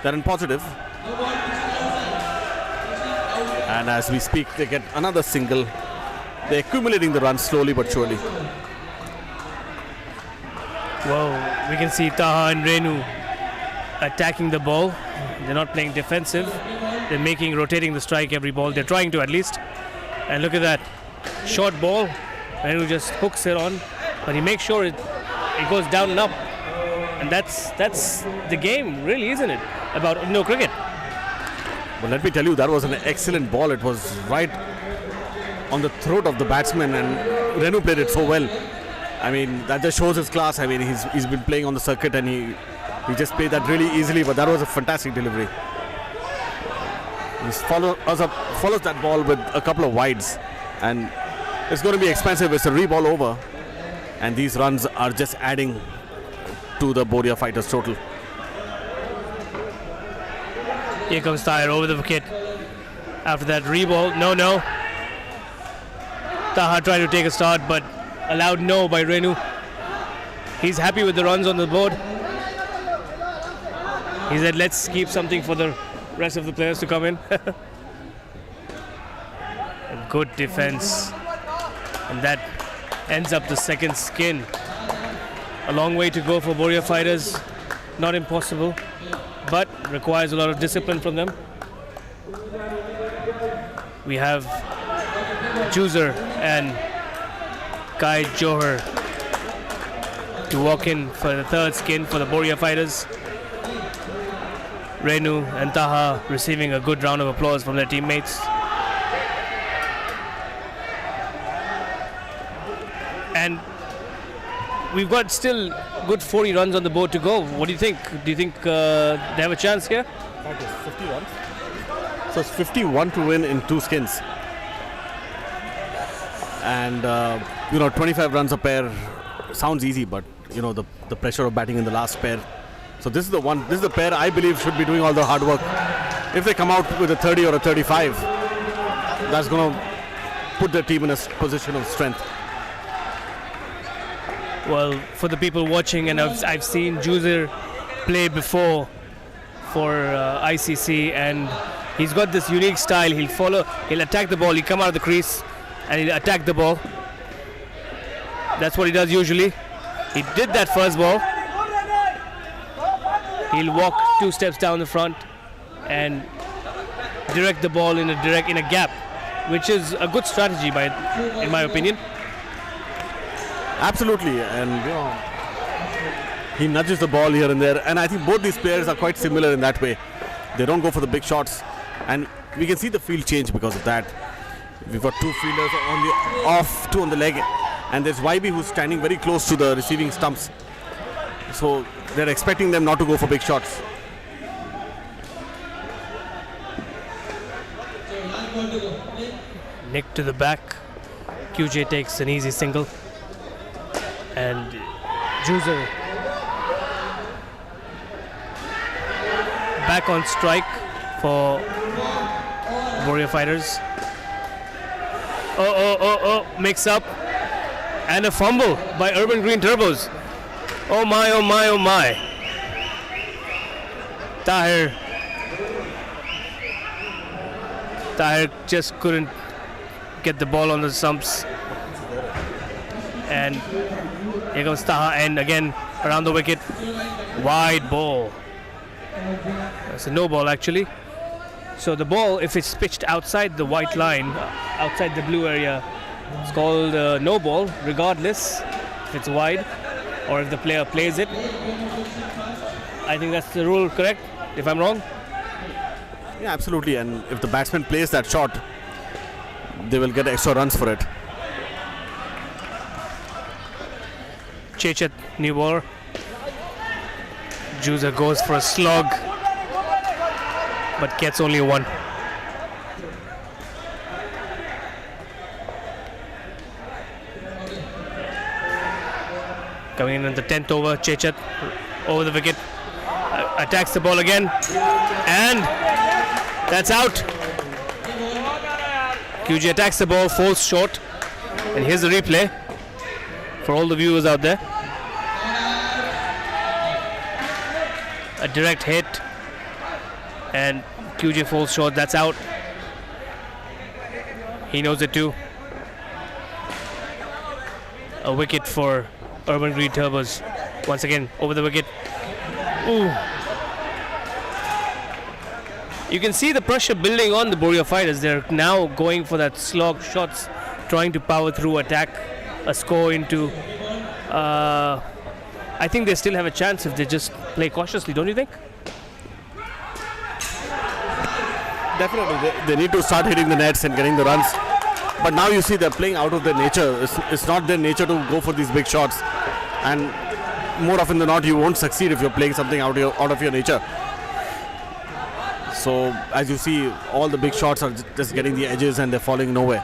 they're in positive. And as we speak, they get another single. They're accumulating the runs slowly but surely. Well, we can see Taha and Renu attacking the ball. They're not playing defensive. They're rotating the strike every ball. They're trying to at least. And look at that. Short ball. Renu just hooks it on. But he makes sure it goes down and up. And that's the game, really, isn't it? About cricket. Well, let me tell you, that was an excellent ball. It was right on the throat of the batsman, and Renu played it so well. I mean, that just shows his class. I mean, he's been playing on the circuit, and he just played that really easily, but that was a fantastic delivery. He follows that ball with a couple of wides, and it's going to be expensive. It's a re-ball over, and these runs are just adding to the Boriya fighters' total. Here comes Tahir over the wicket. After that re-ball, no. Taha tried to take a start, but allowed no by Renu. He's happy with the runs on the board. He said, let's keep something for the rest of the players to come in. Good defense. And that ends up the second skin. A long way to go for Boriya fighters. Not impossible, but requires a lot of discipline from them. We have Juzer and Kai Johar to walk in for the third skin for the Boriya fighters. Renu and Taha receiving a good round of applause from their teammates. And we've got still good 40 runs on the board to go. What do you think? Do you think they have a chance here? 50 runs. So it's 51 to win in two skins. And 25 runs a pair sounds easy, but the pressure of batting in the last pair. So this is the pair I believe should be doing all the hard work. If they come out with a 30 or a 35, that's going to put their team in a position of strength. Well, for the people watching, and I've seen Juzer play before for ICC, and he's got this unique style. He'll attack the ball, he'll come out of the crease and he'll attack the ball. That's what he does usually. He did that first ball. He'll walk 2 steps down the front and direct the ball in a gap, which is a good strategy in my opinion. Absolutely, and he nudges the ball here and there, and I think both these players are quite similar in that way. They don't go for the big shots, and we can see the field change because of that. We've got 2 fielders on the off, 2 on the leg, and there's YB who's standing very close to the receiving stumps. So they're expecting them not to go for big shots. Nick to the back. QJ takes an easy single. And Juzer back on strike for Boriya fighters. Oh, mix up. And a fumble by Urban Green Turbos. Oh my. Tahir just couldn't get the ball on the stumps. And here comes Taha, and again around the wicket. Wide ball. That's a no ball actually. So the ball, if it's pitched outside the white line, outside the blue area, it's called no ball, regardless if it's wide or if the player plays it. I think that's the rule, correct? If I'm wrong? Yeah, absolutely. And if the batsman plays that shot, they will get extra runs for it. Chechet, new bowler. Juza goes for a slog, but gets only one. Coming in at the 10th over, Chechet over the wicket, attacks the ball again, and that's out. QG attacks the ball, falls short, and here's the replay for all the viewers out there. A direct hit, and QJ falls short. That's out. He knows it too. A wicket for Urban Green Turbos. Once again, over the wicket. Ooh. You can see the pressure building on the Boriya fighters. They're now going for that slog shots, trying to power through, attack a score into. I think they still have a chance if they just play cautiously, don't you think? Definitely, they need to start hitting the nets and getting the runs. But now you see they're playing out of their nature. It's not their nature to go for these big shots. And more often than not, you won't succeed if you're playing something out of your nature. So as you see, all the big shots are just getting the edges and they're falling nowhere.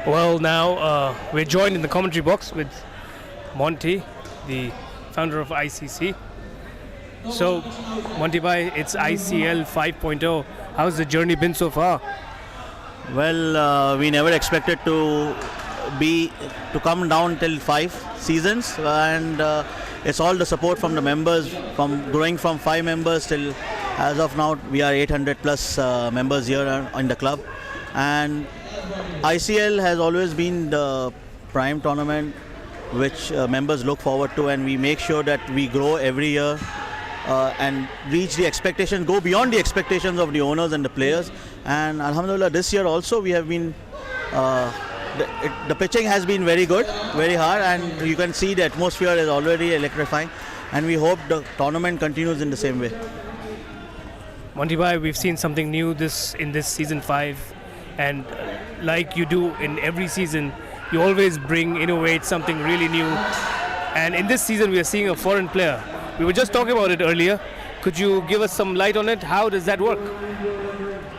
Well, now we're joined in the commentary box with Monty, the founder of ICC. So, Monty bhai, it's ICL 5.0. How's the journey been so far? Well, we never expected to come down till 5 seasons, and it's all the support from the members, from growing from 5 members till as of now we are 800 plus members here in the club. And ICL has always been the prime tournament which members look forward to, and we make sure that we grow every year and reach the expectations, go beyond the expectations of the owners and the players. And Alhamdulillah, this year also we have been the pitching has been very good, very hard, and you can see the atmosphere is already electrifying, and we hope the tournament continues in the same way. Monty bhai, we've seen something new in this season 5, and like you do in every season, you always innovate something really new. And in this season, we are seeing a foreign player. We were just talking about it earlier. Could you give us some light on it? How does that work?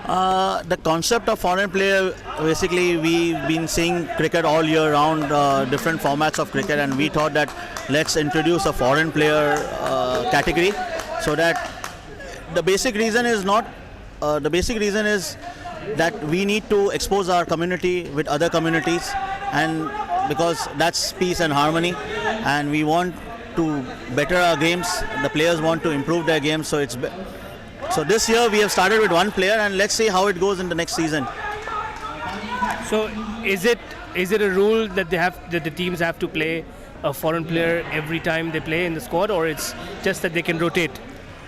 The concept of foreign player, basically we've been seeing cricket all year round, different formats of cricket, and we thought that let's introduce a foreign player category, so that the basic reason is that we need to expose our community with other communities, and because that's peace and harmony, and we want to better our games, the players want to improve their games, so so this year we have started with 1 player, and let's see how it goes in the next season. So is it a rule that the teams have to play a foreign player every time they play in the squad, or it's just that they can rotate?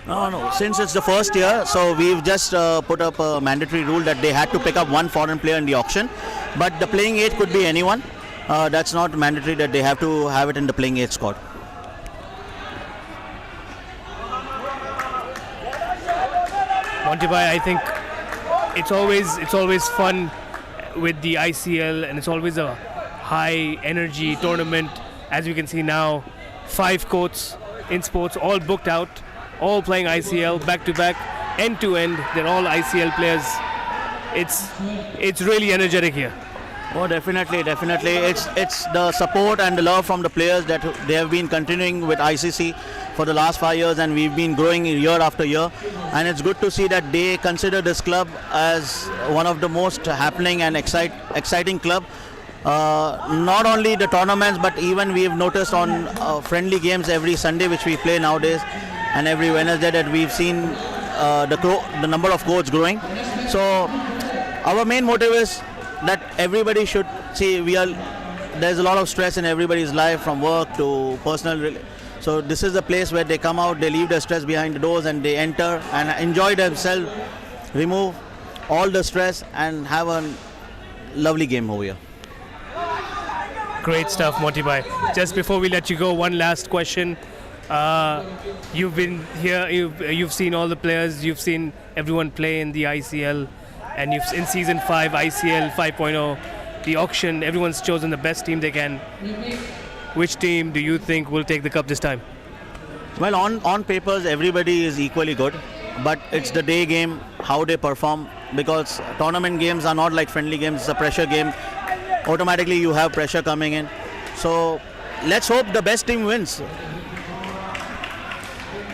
No. Since it's the first year, so we've just put up a mandatory rule that they had to pick up 1 foreign player in the auction. But the playing 8 could be anyone. That's not mandatory that they have to have it in the playing 8 squad. Monty bhai, I think it's always fun with the ICL, and it's always a high energy tournament. As you can see now, 5 courts in sports, all booked out, all playing ICL back to back, end to end. They're all ICL players. It's really energetic here. Oh, definitely. It's the support and the love from the players that they have been continuing with ICC for the last 5 years, and we've been growing year after year. And it's good to see that they consider this club as one of the most happening and exciting club Not only the tournaments, but even we have noticed on friendly games every Sunday which we play nowadays, and every Wednesday that we've seen the number of codes growing. So our main motive is that everybody should see there's a lot of stress in everybody's life, from work to personal. So this is the place where they come out, they leave their stress behind the doors, and they enter and enjoy themselves, remove all the stress, and have a lovely game over here. Great stuff, Monty Bhai. Just before we let you go, one last question. You've been here, you've seen all the players, you've seen everyone play in the ICL, and you've in season 5, ICL 5.0, the auction, everyone's chosen the best team they can. Which team do you think will take the cup this time? Well, on papers, everybody is equally good, but it's the day game, how they perform, because tournament games are not like friendly games, it's a pressure game. Automatically you have pressure coming in. So let's hope the best team wins.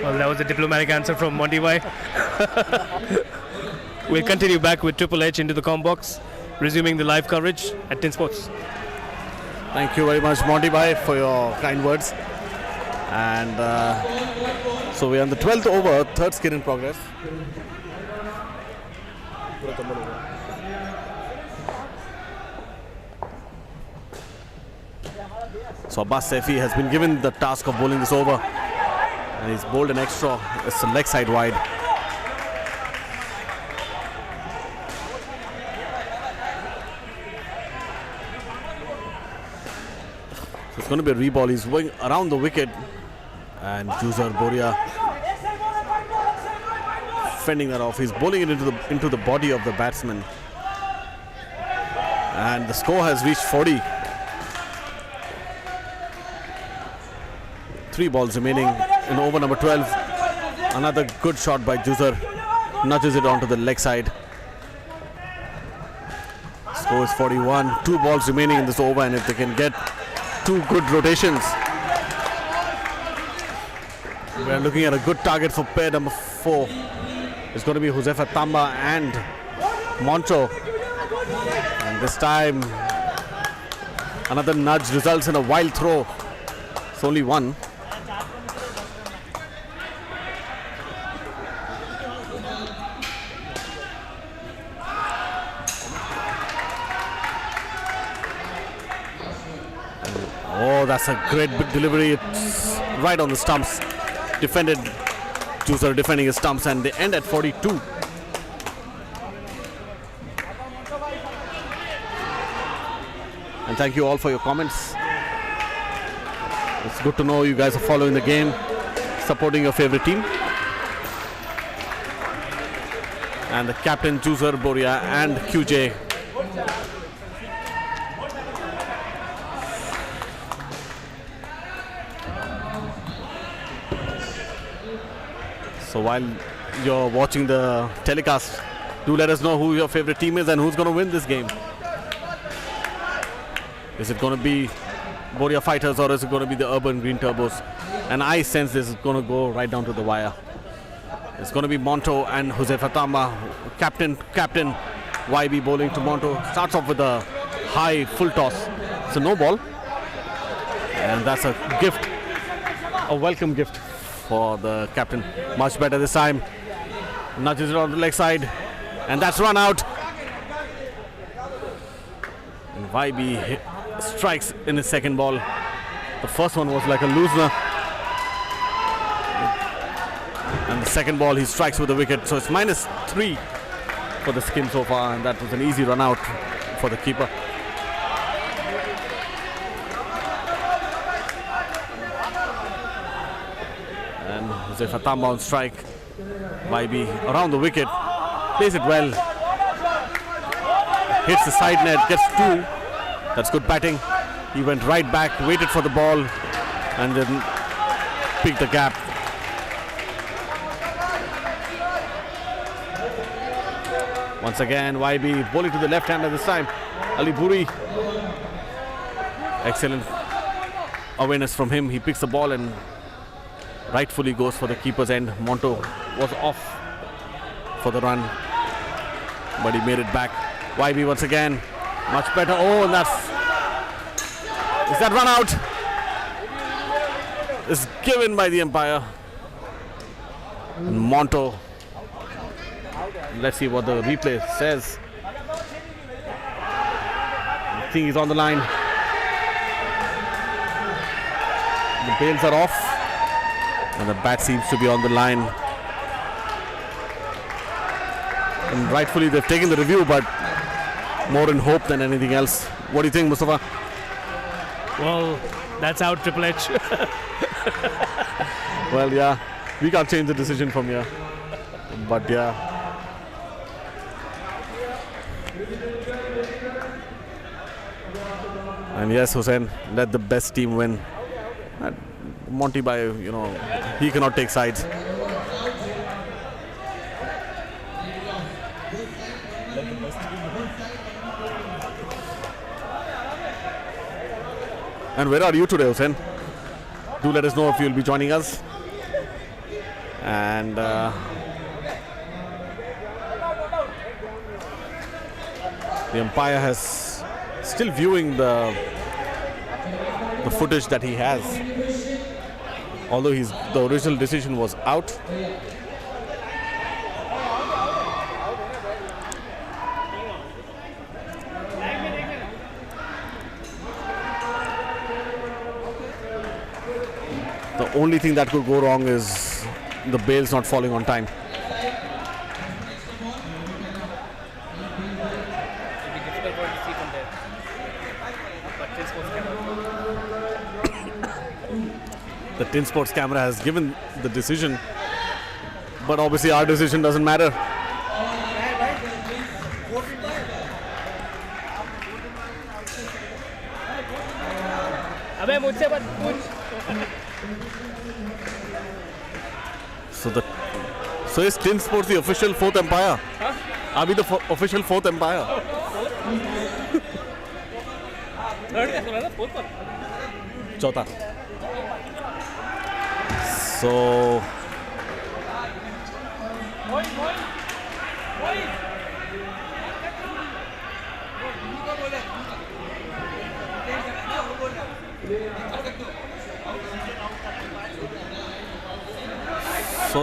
Well, that was a diplomatic answer from Monty Bhai. We'll continue back with Triple H into the comm box, resuming the live coverage at Tin Sports. Thank you very much, Monty Bhai, for your kind words. And so we're on the 12th over, third skin in progress. So Abbas Saifi has been given the task of bowling this over, and he's bowled an extra. It's a leg side wide. So it's going to be a reball. He's going around the wicket, and user Boriya fending that off. He's bowling it into the body of the batsman, and the score has reached 40. 3 balls remaining in over number 12. Another good shot by Juzer, nudges it onto the leg side. Score is 41. 2 balls remaining in this over, and if they can get 2 good rotations, we are looking at a good target for pair number 4. It's going to be Huzaifa Tamba and Monto, and this time another nudge results in a wild throw. It's only 1. Oh, that's a great delivery. It's right on the stumps. Defended. Juzer defending his stumps, and they end at 42. And thank you all for your comments. It's good to know you guys are following the game, supporting your favorite team. And the captain, Juzer, Boriya, and QJ. So while you're watching the telecast, do let us know who your favorite team is and who's going to win this game. Is it going to be Boriya Fighters, or is it going to be the Urban Green Turbos? And I sense this is going to go right down to the wire. It's going to be Monto and Huzaifa Tamba. Captain YB bowling to Monto. Starts off with a high full toss. It's a no ball. And that's a gift, a welcome gift for the captain. Much better this time. Nudges it on the leg side, and that's run out. And YB strikes in his second ball. The first one was like a loosener, and the second ball he strikes with the wicket. So it's -3 for the skin so far, and that was an easy run out for the keeper. Huzaifa Tamba on strike. YB around the wicket, plays it well, hits the side net, gets 2. That's good batting. He went right back, waited for the ball, and then picked the gap. Once again, YB bowling to the left hander this time. Ali Buri. Excellent awareness from him. He picks the ball and rightfully goes for the keeper's end. Monto was off for the run, but he made it back. YB once again, much better. Oh, and that's Is that run out? Is given by the umpire. And Monto. Let's see what the replay says. I think he's on the line. The bails are off. And the bat seems to be on the line. And rightfully they've taken the review, but more in hope than anything else. What do you think, Mustafa? Well, that's out, Triple H. Well, yeah, we can't change the decision from here. But yeah. And yes, Hussain, let the best team win. And Monty Bhai, he cannot take sides. And where are you today, Hussain? Do let us know if you'll be joining us. And the umpire has still viewing the footage that he has. Although the original decision was out. The only thing that could go wrong is the bails not falling on time. The Tin Sports camera has given the decision, but obviously our decision doesn't matter. So is Tin Sports the official fourth umpire? Huh? Are we the official fourth umpire? Chauथा. So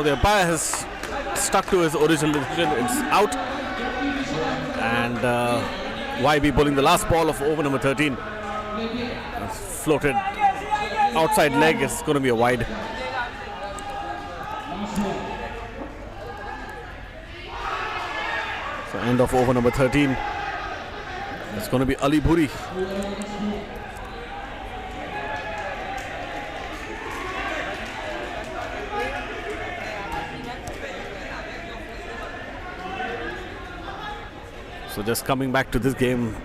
the umpire has stuck to his original decision. It's out. And YB bowling the last ball of over number 13. Floated outside leg. It's going to be a wide. So end of over number 13. It's going to be Ali Buri. So just coming back to this game,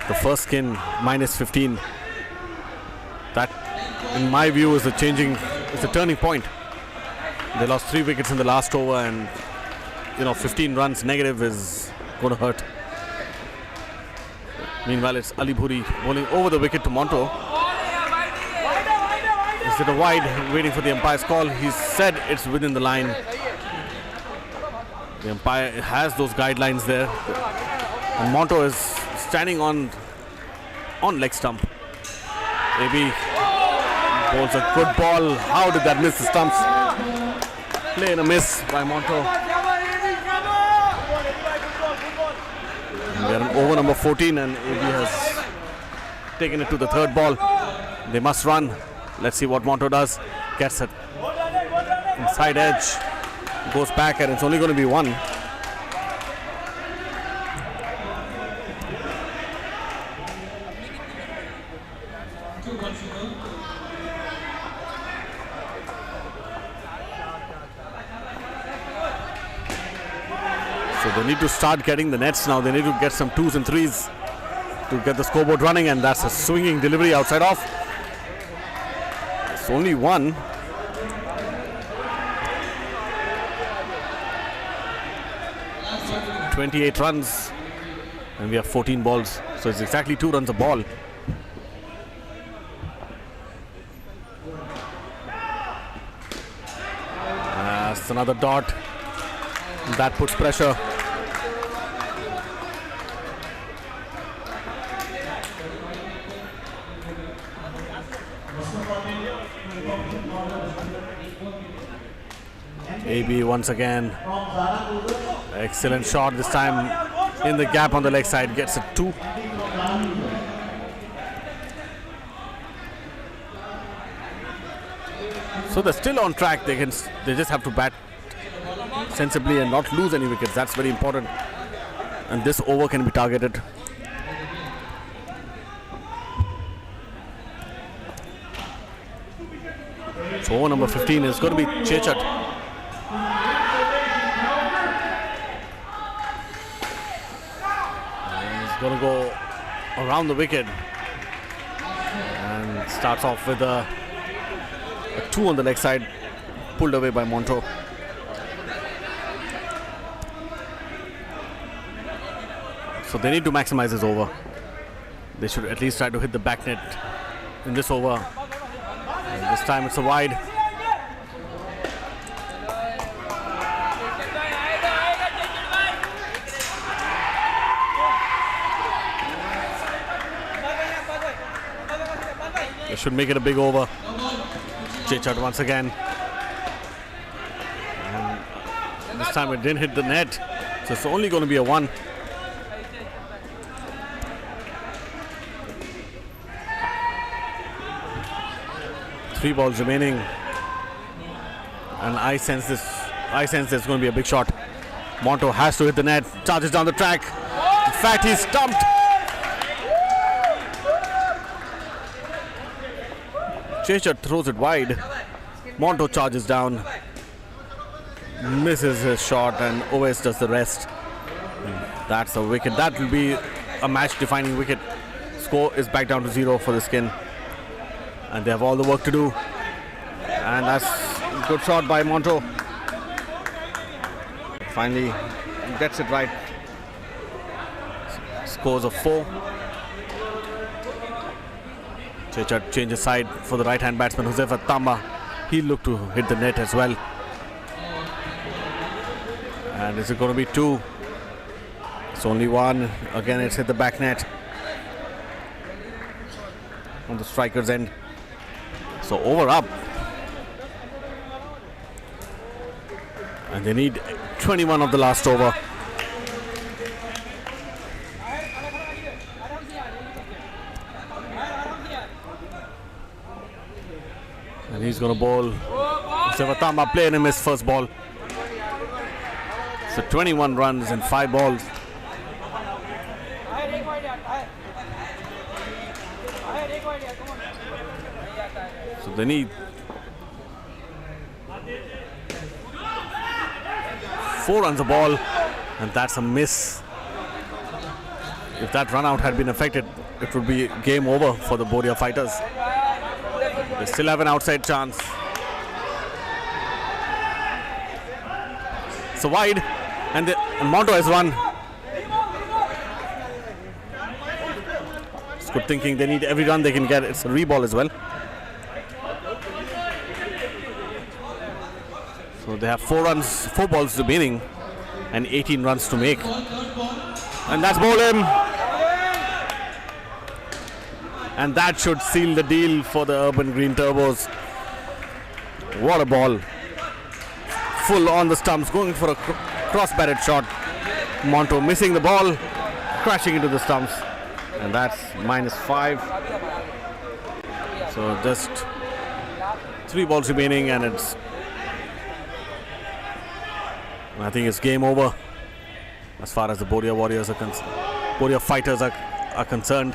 the first skin minus 15. That, in my view, is a turning point. They lost 3 wickets in the last over, and 15 runs negative is going to hurt. Meanwhile, it's Ali Buri bowling over the wicket to Monto. Is it a wide? Waiting for the umpire's call. He said it's within the line. The umpire has those guidelines there. And Monto is standing on leg stump. AB bowls a good ball. How did that miss the stumps? Play and a miss by Monto. We are on over number 14 and AB has taken it to the third ball. They must run. Let's see what Monto does. Gets it. Inside edge. Goes back and it's only going to be one. So they need to start getting the nets now. They need to get some 2s and 3s to get the scoreboard running, and that's a swinging delivery outside off. It's only one. So 28 runs and we have 14 balls. So it's exactly 2 runs a ball. That's another dot. That puts pressure. AB once again. Excellent shot this time in the gap on the leg side. Gets it 2. So they're still on track. They just have to bat sensibly and not lose any wickets. That's very important. And this over can be targeted. So over number 15 is going to be Chechat. He's going to go around the wicket and starts off with a 2 on the leg side, pulled away by Monto. So they need to maximize this over. They should at least try to hit the back net in this over. And this time it's a wide. They should make it a big over. Chechat once again. And this time it didn't hit the net. So it's only going to be a 1. Three balls remaining, and I sense there's going to be a big shot. Monto has to hit the net, charges down the track. In fact, he's stumped. Chechat throws it wide. Monto charges down, misses his shot, and Owais does the rest. That's a wicket. That will be a match-defining wicket. Score is back down to 0 for the Skin. And they have all the work to do. And that's a good shot by Monto. Finally gets it right. Scores of 4. Chechat changes side for the right-hand batsman Huzaifa Tamba. He looked to hit the net as well. And is it going to be 2? It's only 1. Again, it's hit the back net on the striker's end. So over up. And they need 21 of the last over. And he's going to bowl. Sevatama playing him his first ball. So 21 runs in 5 balls. So they need 4 runs a ball, and that's a miss. If that run out had been affected, it would be game over for the Boriya fighters. They still have an outside chance. So wide, and Monto has run. It's good thinking. They need every run they can get. It's a re-ball as well. So they have 4 balls remaining and 18 runs to make. And that's bowled him. And that should seal the deal for the Urban Green Turbos. What a ball. Full on the stumps, going for a cross-batted shot. Monto missing the ball, crashing into the stumps. And that's -5. So just 3 balls remaining, and I think it's game over as far as the Boriya Warriors are concerned. Boriya fighters are concerned.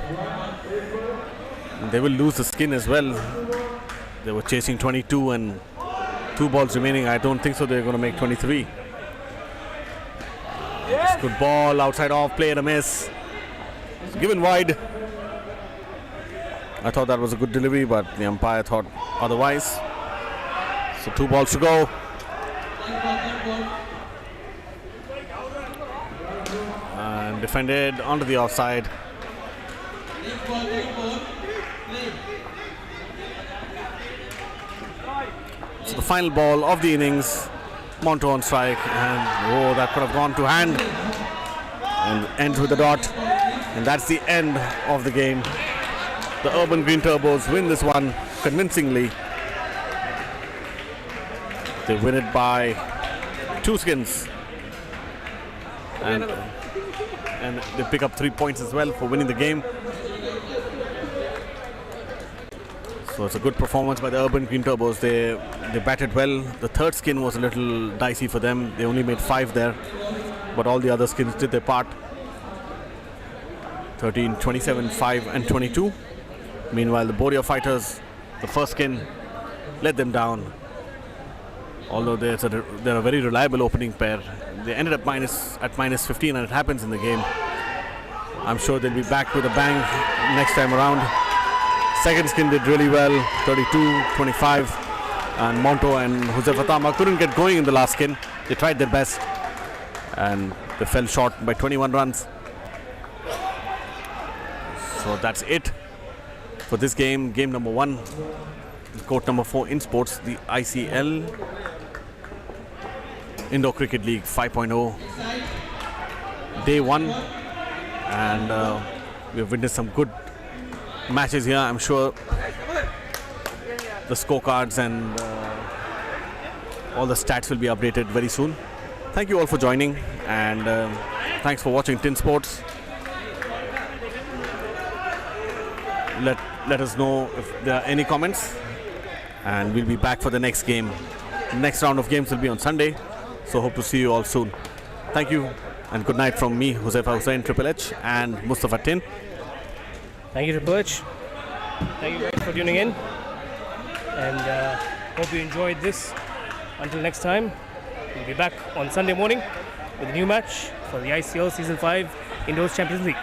And they will lose the Skin as well. They were chasing 22 and 2 balls remaining. I don't think so they're going to make 23. Good ball, outside off, play and a miss. It's given wide. I thought that was a good delivery, but the umpire thought otherwise. So 2 balls to go. And defended onto the offside. So the final ball of the innings. Monto on strike, and that could have gone to hand, and ends with a dot, and that's the end of the game. The Urban Green Turbos win this one convincingly. They win it by 2 skins. And they pick up 3 points as well for winning the game. So it's a good performance by the Urban Green Turbos. They batted well. The third skin was a little dicey for them. They only made 5 there, but all the other skins did their part. 13, 27, 5 and 22. Meanwhile, the Boriya fighters, the first skin, let them down. Although they're a very reliable opening pair. They ended up at minus 15, and it happens in the game. I'm sure they'll be back with a bang next time around. Second skin did really well, 32, 25. And Monto and Jose Fatama couldn't get going in the last skin. They tried their best, and they fell short by 21 runs. So that's it for this game, game number 1, court number 4 in sports, the ICL Indoor Cricket League 5.0, day 1, and we have witnessed some good matches here. I'm sure the scorecards and all the stats will be updated very soon. Thank you all for joining, and thanks for watching Tin Sports. Let us know if there are any comments, and we'll be back for the next game. Next round of games will be on Sunday, so hope to see you all soon. Thank you, and good night from me, Huzaifa Hussain, Triple H, and Mustafa Tin. Thank you, Triple H. Thank you guys for tuning in, and hope you enjoyed this. Until next time, we'll be back on Sunday morning with a new match for the ICL Season 5 Indoors Champions League.